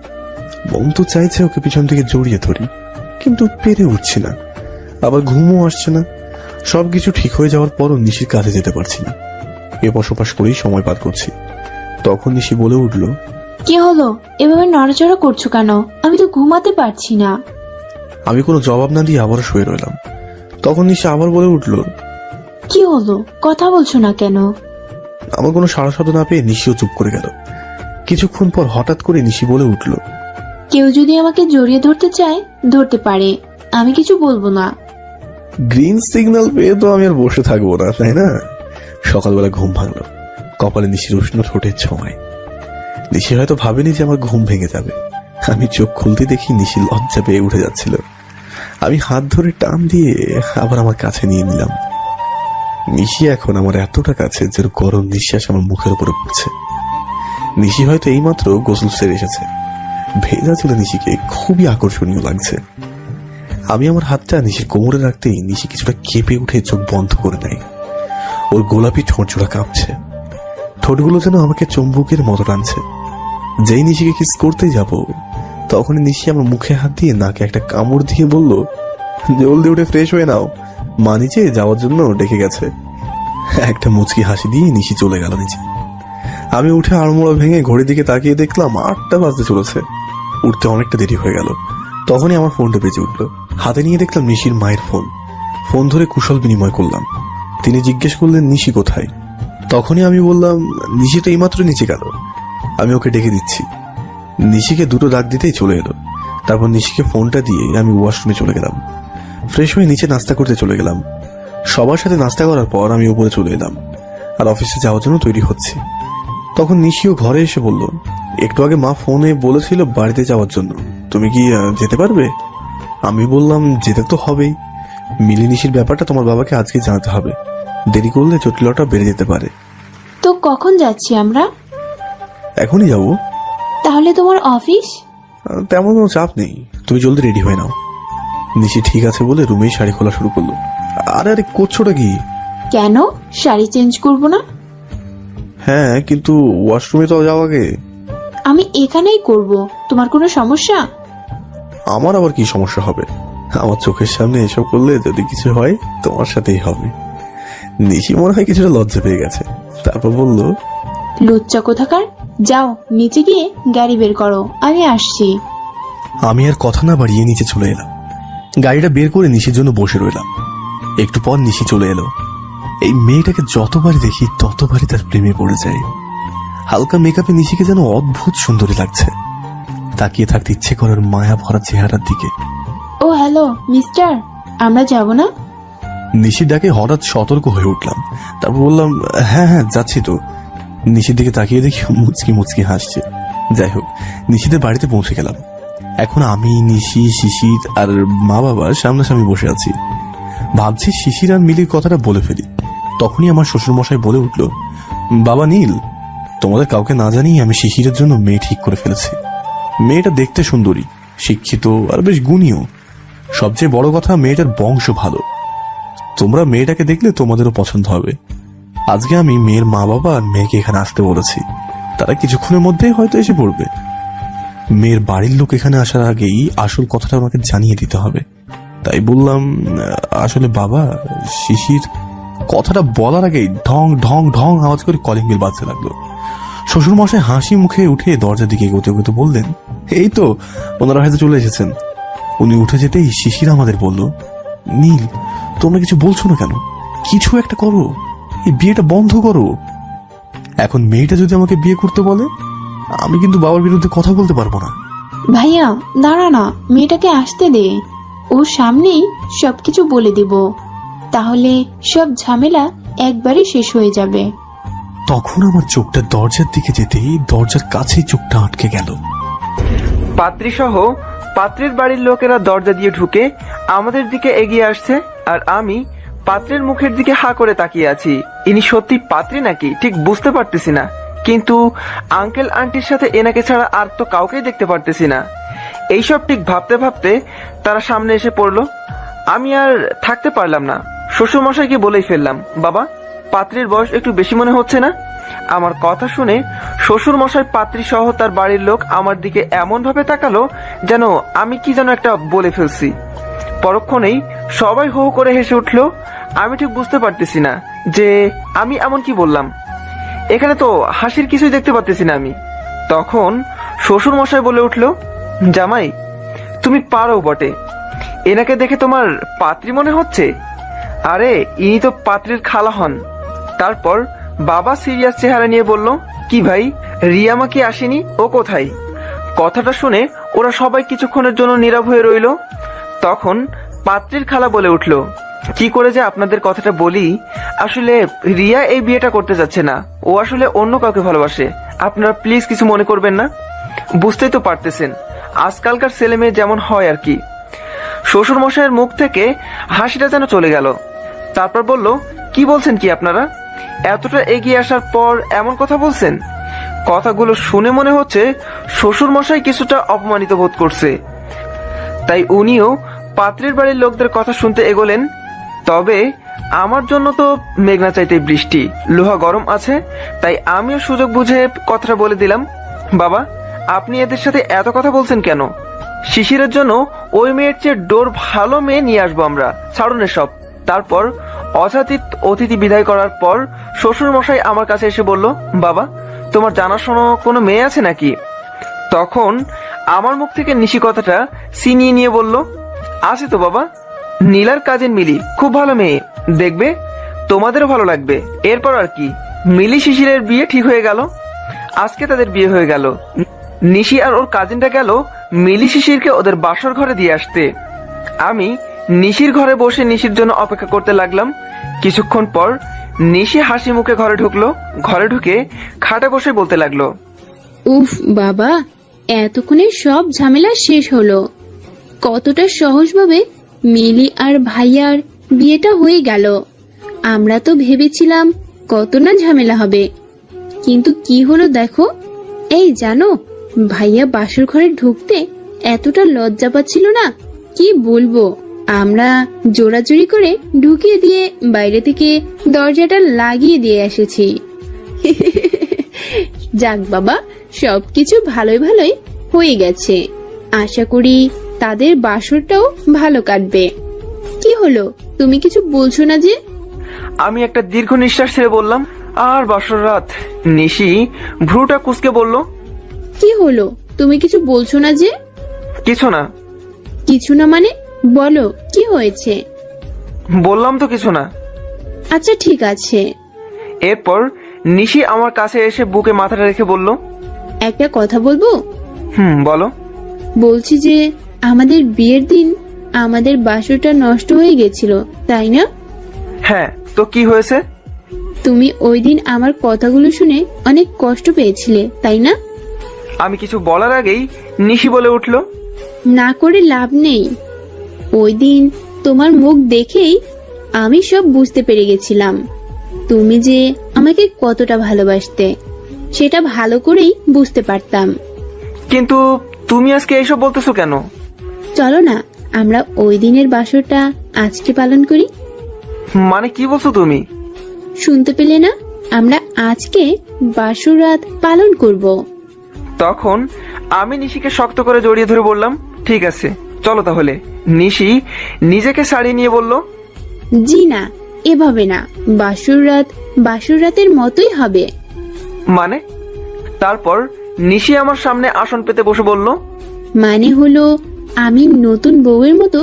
মন তো চাইছে ওকে পিছন থেকে জড়িয়ে ধরি, কিন্তু পেরে উঠছি না। আবার ঘুমও আসছে না। সবকিছু ঠিক হয়ে যাওয়ার পরও নিশির কাছে যেতে পারছি না। এপাশ ওপাশ করেই সময় পার করছি। তখন নিশি বলে উঠল, কি হলো, এভাবে নড়াচড়া করছো কেন? আমি তো ঘুমাতে পারছি না। আমি কোনো জবাব না দিয়ে আবার শুয়ে রইলাম। তখন নিশি আবার বলে উঠল, কি হলো, কথা বলছো না কেন? আমার কোনো সাড়া শব্দ না পেয়ে নিশিও চুপ করে গেল। কিছুক্ষণ পর হঠাৎ করে নিশি বলে উঠল, কেউ যদি আমাকে জড়িয়ে ধরতে চায় ধরতে পারে, আমি কিছু বলবো না। গ্রিন সিগন্যাল পেয়ে তো আমি আর বসে থাকবো না, তাই না? সকালবেলা ঘুম ভাঙলো। কপালে নিশির উষ্ণ ঠোঁটের ছোঁয়ায়। নিশি হয়তো ভাবেনি যে আমার ঘুম ভেঙে যাবে। আমি চোখ খুলতে দেখি নিশি লজ্জা পেয়ে উঠে যাচ্ছিল। আমি হাত ধরে টান দিয়ে আবার আমার কাছে নিয়ে নিলাম। নিশি এখন আমার এতটা কাছে যে গরম নিঃশ্বাস আমার মুখের উপরে পড়ছে। নিশি হয়তো এইমাত্র গোসল সেরে এসেছে। ভেজা চুলে নিশিকে খুবই আকর্ষণীয় লাগছে। আমি আমার হাতটা নিশির কোমরে রাখতেই নিশি কিছুটা কেঁপে উঠে চোখ বন্ধ করে দেয়। ওর গোলাপি ঠোঁট জোড়া কাঁপছে। ঠোঁটগুলো যেন আমাকে চুম্বকের মতো টানছে। যেই নিশিকে কিস করতে যাব, তখনই নিশি আমার মুখে হাত দিয়ে নাকে একটা কামড় দিয়ে বলল, জলদি উঠে ফ্রেশ হয়ে নাও, মা নিচে যাওয়ার জন্য ডেকে গেছে। একটা মুচকি হাসি দিয়ে নিশি চলে গেল নিচে। আমি উঠে আড়মোড়া ভেঙে ঘড়ির দিকে তাকিয়ে দেখলাম 8টা বাজতে চলেছে। উঠতে অনেকটা দেরি হয়ে গেল। তখনই আমার ফোনটা বেজে উঠলো। হাতে নিয়ে দেখলাম নিশির মায়ের ফোন। ফোন ধরে কুশল বিনিময় করলাম। তিনি জিজ্ঞেস করলেন, নিশি কোথায়? তখনই আমি বললাম, নিশি তো এইমাত্র নিচে গেল, আমি ওকে ডেকে দিচ্ছি। নিশিকে দুটো ডাক দিতেই চলে এলো। তারপর নিশিকে ফোনটা দিয়ে আমি ওয়াশরুমে চলে গেলাম। ফ্রেশ হয়ে নিচে নাস্তা করতে চলে গেলাম। সবার সাথে নাস্তা করার পর আমি উপরে চলে এলাম আর অফিসে যাওয়ার জন্য তৈরি হচ্ছি। তখন নিশিও ঘরে এসে বলল, একটু আগে মা ফোনে বলেছিল বাড়িতে যাওয়ার জন্য, তুমি কি যেতে পারবে? আমি বললাম, যেতে তো হবেই। মিলিনিশির ব্যাপারটা তোমার বাবাকে আজকে জানাতে হবে, দেরি করলে জটিলতা বেড়ে যেতে পারে। তো কখন যাচ্ছি আমরা? এখনই যাবো। তাহলে তোমার অফিস? তেমন কোনো চাপ নেই, তুমি জলদি রেডি হয়ে নাও। নিশি ঠিক আছে বলে রুমেই শাড়ি খোলা শুরু করলো। আরে আরে করছোটা কি? কেন, শাড়ি চেঞ্জ করব না? হ্যাঁ, কিন্তু ওয়াশরুমে তো যাও আগে। আমি এখানেই করব, তোমার কোনো সমস্যা? আমার আবার কি সমস্যা হবে? আমার চোখের সামনে এসব করলে যদি কিছু হয় তোমার সাথেই হবে। নিশি মনে হয় কিছুটা লজ্জা পেয়ে গেছে। তারপর বলল, লুচ্চা কোথাকার, যাও নিচে গিয়ে গাড়ি বের করো, আমি আসছি। আমি আর কথা না বাড়িয়ে নিচে চলে এলাম। গাড়িটা বের করে নিশির জন্য বসে রইলাম। একটু পর নিশি চলে এলো। এই মেয়েটাকে যতবারই দেখি ততবারই তার প্রেমে পড়ে যায়। হালকা মেকআপে নিশিকে যেন অদ্ভুত সুন্দরী লাগছে। তাকিয়ে থাকতে ইচ্ছে করার মায়া ভরা চেহারার দিকে। ও হ্যালো মিস্টার, আমরা যাব না? নিশির ডাকে হঠাৎ সতর্ক হয়ে উঠলাম। তারপর বললাম, হ্যাঁ হ্যাঁ যাচ্ছি তো। নিশির দিকে তাকিয়ে দেখি মুচকি মুচকি হাসছে। যাই হোক, নিশিদের বাড়িতে পৌঁছে গেলাম। এখন আমি, নিশি, শিশির আর মা বাবা সামনাসামনি বসে আছি। ভাবছি শিশির আর মিলির কথাটা বলে ফেলি। তখনই আমার শ্বশুরমশাই বলে উঠল, বাবা নীল, তোমাদের কাউকে না জানিয়ে আমি শিশিরের জন্য মেয়ে ঠিক করে ফেলেছি। মেয়েটা দেখতে সুন্দরী, শিক্ষিত আর বেশ গুণীয়। সবচেয়ে বড় কথা, মেয়েটার বংশ ভালো। তোমরা মেয়েটাকে দেখলে তোমাদেরও পছন্দ হবে। আজকে আমি মেয়ের মা বাবা আর মেয়েকে এখানে আসতে বলেছি। তারা কিছুক্ষণের মধ্যেই হয়তো এসে পড়বে। মেয়ের বাড়ির লোক এখানে আসার আগেই আসল কথাটা আমাকে জানিয়ে দিতে হবে। তাই বললাম, আসলে বাবা, শিশির। কথাটা বলার আগেই ঢং ঢং ঢং আওয়াজ করে কলিং বেল বাজতে লাগলো। শ্বশুর মশাই হাসি মুখে উঠে দরজার দিকে এগোতে এগোতে বললেন, এই তো ওনারা হয়তো চলে এসেছেন। উনি উঠে যেতেই শিশির আমাদের বলল, নীল, তোমরা কিছু বলছো না কেন? কিছু একটা করো, এই বিয়েটা বন্ধ করো। এখন মেয়েটা যদি আমাকে বিয়ে করতে বলে, আমি কিন্তু বাবার বিরুদ্ধে কথা বলতে পারবো না। ভাইয়া দাঁড়া না, মেয়েটাকে আসতে দে, ওর সামনেই সবকিছু বলে দিব, তাহলে সব ঝামেলা একবারই শেষ হয়ে যাবে। তখন আমার চোখটা দরজার দিকে যেতেই দরজার কাছেই চোখটা আটকে গেল। পাত্রী সহ পাত্রের বাড়ির লোকেরা দরজা দিয়ে ঢুকে আমাদের দিকে এগিয়ে আসছে, আর আমি পাত্রের মুখের দিকে হা করে তাকিয়ে আছি। ইনি সত্যি পাত্রী নাকি ঠিক বুঝতে পারতেছি না, কিন্তু আঙ্কেল আন্টির সাথে এনাকে ছাড়া আর তো কাউকেই দেখতে পারতেছি না। এইসব ঠিক ভাবতে ভাবতে তারা সামনে এসে পড়লো। আমি আর থাকতে পারলাম না, শ্বশুর মশাইকে বলেই ফেললাম, বাবা, পাত্রীর বয়স একটু বেশি মনে হচ্ছে না? আমার কথা শুনে শ্বশুর মশাই, পাত্রী সহ তার বাড়ির লোক আমার দিকে এমন ভাবে তাকালো যেন আমি কি যেন একটা বলে ফেলছি। পরক্ষণেই সবাই হো করে হেসে উঠলো। আমি ঠিক বুঝতে পারতেছি না যে আমি এমন কি বললাম। এখানে তো হাসির কিছুই দেখতে পারতেছি না আমি। তখন শ্বশুর মশাই বলে উঠলো, জামাই, তুমি পারো বটে, এনাকে দেখে তোমার পাত্রী মনে হচ্ছে? আরে ইনি তো পাত্রীর খালা হন। তারপর বাবা সিরিয়াস চেহারা নিয়ে বলল, কি ভাই, রিয়ামা কি আসেনি? ও কোথায়? কথাটা শুনে ওরা সবাই কিছুক্ষণের জন্য নীরব হয়ে রইল। তখন পাত্রীর খালা বলে উঠল, কি করে যে আপনাদের কথাটা বলি, আসলে রিয়া এই বিয়েটা করতে যাচ্ছে না, ও আসলে অন্য কাউকে ভালোবাসে। আপনারা প্লিজ কিছু মনে করবেন না, বুঝতেই তো পারতেছেন আজকালকার ছেলে মেয়ে যেমন হয় আর কি। শ্বশুর মশাইয়ের মুখ থেকে হাসিটা যেন চলে গেল। তারপর বলল, কি বলছেন কি আপনারা? এতটা এগিয়ে আসার পর এমন কথা বলছেন? কথাগুলো শুনে মনে হচ্ছে শ্বশুর মশাই কিছুটা অপমানিত বোধ করছে। তাই উনিও পাত্রের বাড়ির লোকদের কথা শুনতে এগোলেন। তবে আমার জন্য তো মেঘনা চাইতে বৃষ্টি, লোহা গরম আছে। তাই আমিও সুযোগ বুঝে কথাটা বলে দিলাম, বাবা, আপনি এদের সাথে এত কথা বলছেন কেন? শিশিরের জন্য ওই মেয়ের চেয়ে ডোর ভালো মেয়ে নিয়ে আসবো আমরা, ছাড়ুন সব। তারপর অযাচিত অতিথি বিদায় করার পর শ্বশুর মশাই আমার কাছে এসে বলল, বাবা, তোমার জানাশোনা কোনো মেয়ে আছে নাকি? তখন আমার মুখ থেকে নিশি কথাটা ছিনিয়ে নিয়ে বলল, আছে তো বাবা, নীলার কাজিন মিলি, খুব ভালো মেয়ে, দেখবে তোমাদেরও ভালো লাগবে। এরপর আর কি, মিলি শিশিরের বিয়ে ঠিক হয়ে গেল। আজকে তাদের বিয়ে হয়ে গেল। নিশি আর ওর কাজিনটা গেল মিলি শিশিরকে ওদের বাসর ঘরে দিয়ে আসতে। আমি নিশির ঘরে বসে নিশির জন্য অপেক্ষা করতে লাগলাম। কিছুক্ষণ পর নিশি হাসি মুখে ঘরে ঢুকলো। ঘরে ঢুকে খাটে বসে বলতে লাগলো, উফ বাবা, এতক্ষণে সব ঝামেলা শেষ হলো। কতটা সহজভাবে মিলি আর ভাইয়ার বিয়েটা হয়ে গেল। আমরা তো ভেবেছিলাম কত না ঝামেলা হবে, কিন্তু কি হলো দেখো। এই জানো, ভাইয়া বাসর ঘরে ঢুকতে এতটা লজ্জা পাচ্ছিল না, কি বলবো। আমরা জোরাজুরি করে ঢুকিয়ে দিয়ে বাইরে থেকে দরজাটা লাগিয়ে দিয়ে এসেছি। যাক বাবা, সবকিছু ভালোই ভালোই হয়ে গেছে। আশা করি তাদের বাসরটাও ভালো কাটবে। কি হলো, তুমি কিছু বলছো না যে? আমি একটা দীর্ঘ নিঃশ্বাস ছেড়ে বললাম, আর বাসর রাত। নিশি ভ্রুটা কুঁচকে বলল, কি হলো, তুমি কিছু বলছো না যে? কিছু না। কিছু না মানে? বলো কি হয়েছে। বললাম তো কিছু না। আচ্ছা ঠিক আছে। এরপর নিশি আমার কাছে এসে বুকে মাথাটা রেখে বলল, একটা কথা বলবো? বলো। বলছি যে আমাদের বিয়ের দিন আমাদের বাসরটা নষ্ট হয়ে গেছিল, তাই না? হ্যাঁ, তো কি হয়েছে? তুমি ওই দিন আমার কথাগুলো শুনে অনেক কষ্ট পেয়েছিলে, তাই না? আমি কিছু বলার আগেই নিশি বলে উঠল, না করে লাভ নেই। ওই দিন তোমার মুখ দেখেই আমি সব বুঝতে পেরে গেছিলাম। তুমি যে আমাকে কতটা ভালোবাসতে সেটা ভালো করেই বুঝতে পারতাম। কিন্তু তুমি আজকে এইসব বলতেছো কেন? চলো না আমরা ওই দিনের বাসরটা আজকে পালন করি। মানে কি বলছো তুমি? শুনতে পেলে না? আমরা আজকে বাসর রাত পালন করব। তখন আমি নিশিকে শক্ত করে জড়িয়ে ধরে বললাম, ঠিক আছে চলো তাহলে। নিশি নিজেকে ছাড়িয়ে নিয়ে বলল, জি না, এভাবে না, বাসর রাতের মতোই হবে। মানে? তারপর নিশি আমার সামনে আসন পেতে বসে বলল, মানে হলো আমি নতুন বউয়ের মতো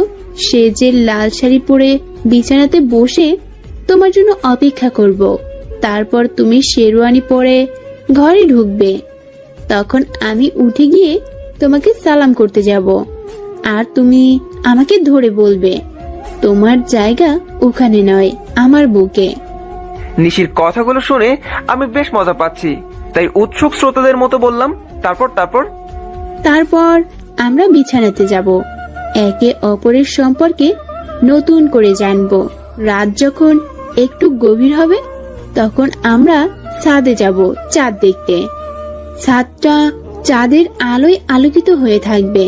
সেজে লাল শাড়ি পরে বিছানাতে বসে তোমার জন্য অপেক্ষা করব। তারপর তুমি শেরওয়ানি পরে ঘরে ঢুকবে। তখন আমি উঠে গিয়ে তোমাকে সালাম করতে যাব, আর তুমি আমাকে ধরে বলবে তোমার জায়গা ওখানে নয়, আমার বুকে। নিশির কথাগুলো শুনে আমি বেশ মজা পাচ্ছি, তাই উৎসুক শ্রোতাদের মতো বললাম, তারপর আমরা বিছানাতে যাব, একে অপরের সম্পর্কে নতুন করে জানব। রাত যখন একটু গভীর হবে তখন আমরা ছাদে যাব চাঁদ দেখতে। ছাদটা চাঁদের আলোয় আলোকিত হয়ে থাকবে।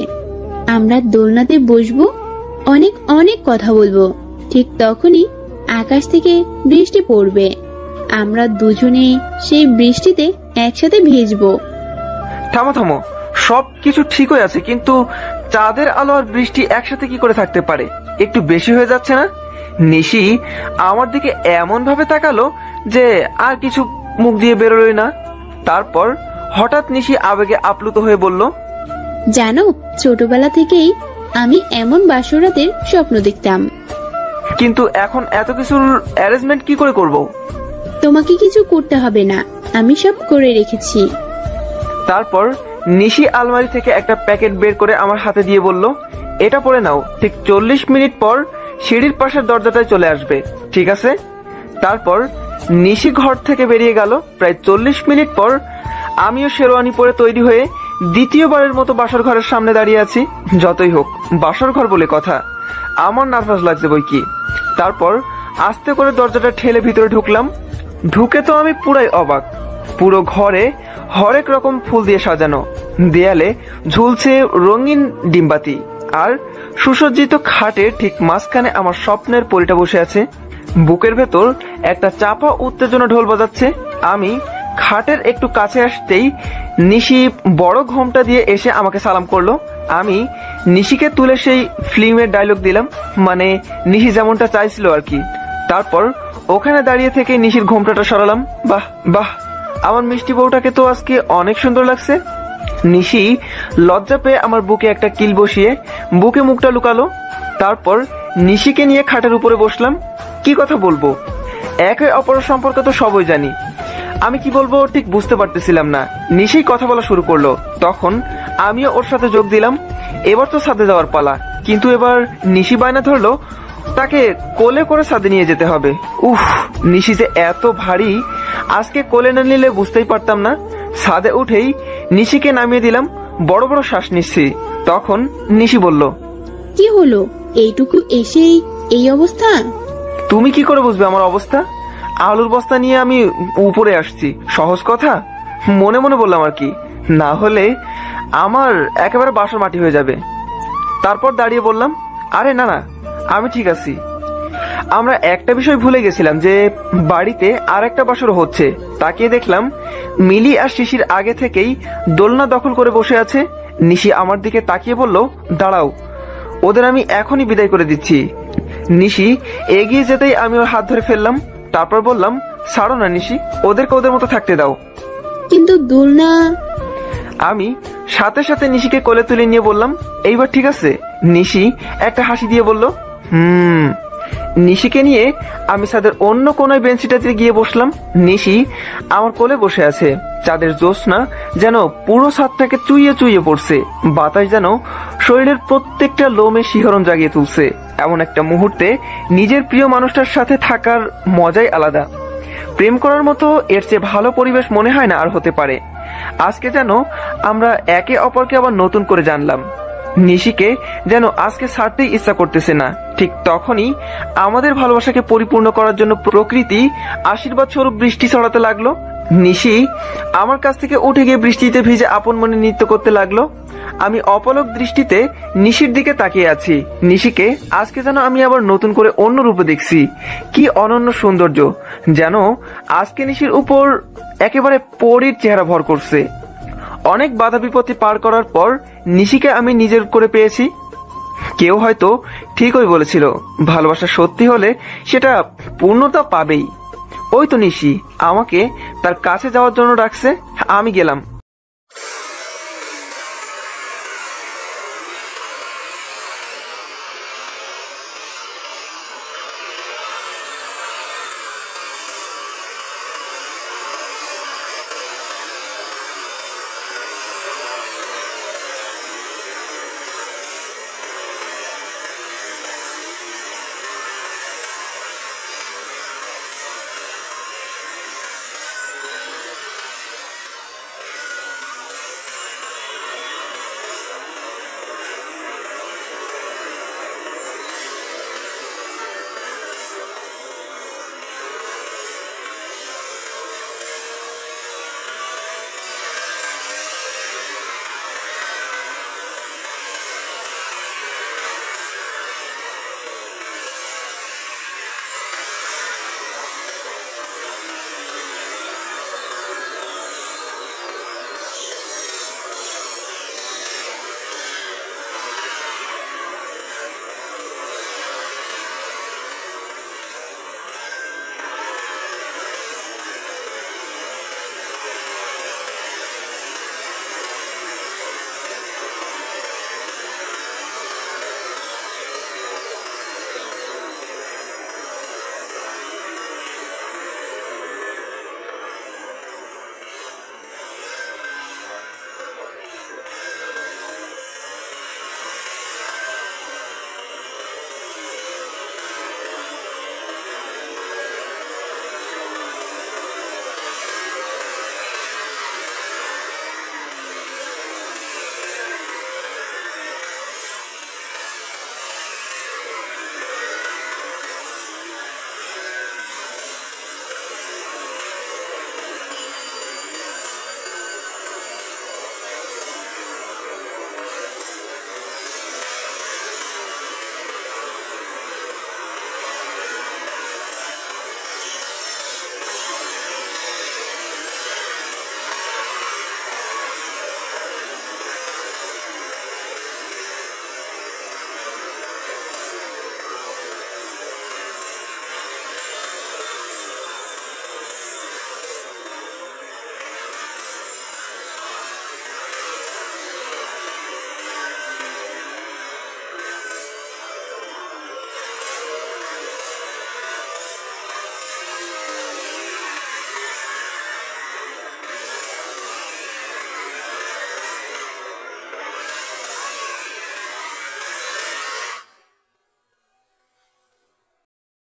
আমরা দোলনাতে বসবো, অনেক অনেক কথা বলবো। ঠিক তখনই আকাশ থেকে বৃষ্টি পড়বে। আমরা দুজনে সেই বৃষ্টিতে একসাথে ভিজবো। থামো, সব কিছু ঠিক হয়ে আছে, কিন্তু চাঁদের আলো আর বৃষ্টি একসাথে কি করে থাকতে পারে? একটু বেশি হয়ে যাচ্ছে না? নিশি আমার দিকে এমন ভাবে তাকালো যে আর কিছু মুখ দিয়ে বেরোলোই না। তারপর হঠাৎ নিশি আবেগে আপ্লুত হয়ে বলল, জানো, ছোটবেলা থেকেই আমি এমন বাসরাতের স্বপ্ন দেখতাম। কিন্তু এখন এত কিছুর অ্যারেঞ্জমেন্ট কি করে করব? তোমাকে কিছু করতে হবে না, আমি সব করে রেখেছি। তারপর নিশি আলমারি থেকে একটা প্যাকেট বের করে আমার হাতে দিয়ে বলল, এটা পরে নাও, ঠিক 40 মিনিট পর সিঁড়ির পাশের দরজাটায় চলে আসবে, ঠিক আছে? তারপর নিশি ঘর থেকে বেরিয়ে গেল। প্রায় 40 মিনিট পর আমিও শেরওয়ানি পরে তৈরি হয়ে দ্বিতীয়বারের মতো বাসর ঘরের সামনে দাঁড়িয়ে আছি। যতই হোক বাসর ঘর বলে কথা, আমার নার্ভাস লাগছে বই কি। তারপর আস্তে করে দরজাটা ঠেলে ভিতরে ঢুকলাম। ঢুকে তো আমি পুরাই অবাক। পুরো ঘরে হরেক রকম ফুল দিয়ে সাজানো, দেয়ালে ঝুলছে রঙিন ডিমবাতি, আর সুসজ্জিত খাটের ঠিক মাঝখানে আমার স্বপ্নের পরিটা বসে আছে। বুকের ভেতর একটা চাপা উত্তেজনা ঢোল বাজাচ্ছে। আমি খাটের একটু কাছে আসতেই নিশি বড় ঘোমটা দিয়ে এসে আমাকে সালাম করলো। আমি নিশিকে তুলে সেই ফিল্মের ডায়লগ দিলাম, মানে নিশি যেমনটা চাইছিল আর কি। তারপর ওখানে দাঁড়িয়ে থেকে নিশির ঘোমটাটা সরালাম। বাহ বাহ, আমার মিষ্টি বউটাকে তো আজকে অনেক সুন্দর লাগছে। নিশি লজ্জা পেয়ে আমার বুকে একটা কিল বসিয়ে বুকে মুখটা লুকালো। তারপর নিশিকে নিয়ে খাটের উপরে বসলাম। কি কথা বলবো? একে অপরের সম্পর্কে তো সবই জানি, আমি কি বলবো ঠিক বুঝতে পারতেছিলাম না। নিশি কথা বলা শুরু করলো, তখন আমিও ওর সাথে যোগ দিলাম। এবার তো ছাদে যাওয়ার পালা, কিন্তু এবার নিশি বায়না ধরলো তাকে কোলে করে ছাদে নিয়ে যেতে হবে। উফ, নিশি যে এত ভারী, আজকে কোলে না নিলে বুঝতেই পারতাম না। ছাদে উঠেই নিশিকে নামিয়ে দিলাম, বড় বড় শ্বাস নিচ্ছি। তখন নিশি বলল, কি হলো, এইটুকু এসেই এই অবস্থা? তুমি কি করে বুঝবে আমার অবস্থা? আলুর বস্তা নিয়ে আমি উপরে আসছি, সহজ কথা। মনে মনে বললাম আর কি, না হলে আমার একেবারে বাসর মাটি হয়ে যাবে। তারপর দাঁড়িয়ে বললাম, আরে না না, আমি ঠিক আছি। আমরা একটা বিষয় ভুলে গেছিলাম যে বাড়িতে আর একটা বাসর হচ্ছে। তাকিয়ে দেখলাম মিলি আর শিশির আগে থেকেই দোলনা দখল করে বসে আছে। নিশি আমার দিকে তাকিয়ে বলল, দাঁড়াও, ওদের আমি এখনই বিদায় করে দিচ্ছি। নিশি এগিয়ে যেতেই আমি ওর হাত ধরে ফেললাম। তারপর বললাম, ছাড়ো না নিশি, ওদেরকে ওদের মতো থাকতে দাও। কিন্তু দোলনা। আমি সাথে সাথে নিশিকে কোলে তুলে নিয়ে বললাম, এইবার ঠিক আছে? নিশি একটা হাসি দিয়ে বলল, নিশিকে নিয়ে আমি ছাদের অন্য কোনায় বেঞ্চিটাতে গিয়ে বসলাম। নিশি আমার কোলে বসে আছে। চাঁদের জ্যোৎস্না যেন পুরো ছাদটাকে চুইয়ে চুইয়ে পড়ছে। বাতাস যেন শরীরের প্রত্যেকটা লোমে শিহরণ জাগিয়ে তুলছে। এমন একটা মুহূর্তে নিজের প্রিয় মানুষটার সাথে থাকার মজাই আলাদা। প্রেম করার মতো এর চেয়ে ভালো পরিবেশ মনে হয় না আর হতে পারে। আজকে যেন আমরা একে অপরকে আবার নতুন করে জানলাম। নিশিকে যেন আজকে ছাড়তেই ইচ্ছা করতেছে না। ঠিক তখনই আমাদের ভালোবাসাকে পরিপূর্ণ করার জন্য প্রকৃতি আশীর্বাদ স্বরূপ বৃষ্টি ছড়াতে লাগলো। নিশি আমার কাছ থেকে উঠে গিয়ে বৃষ্টিতে ভিজে আপন মনে নৃত্য করতে লাগলো। আমি অপলক দৃষ্টিতে নিশির দিকে তাকিয়ে আছি। নিশিকে আজকে যেন আমি আবার নতুন করে অন্য রূপে দেখছি। কি অনন্য সৌন্দর্য! যেন আজকে নিশির উপর একেবারে পরীর চেহারা ভর করছে। অনেক বাধা বিপত্তি পার করার পর নিশিকে আমি নিজের করে পেয়েছি। কেউ হয়তো ঠিকই বলেছিল, ভালোবাসা সত্যি হলে সেটা পূর্ণতা পাবেই। ওই তো নিশি আমাকে তার কাছে যাওয়ার জন্য ডাকছে। আমি গেলাম।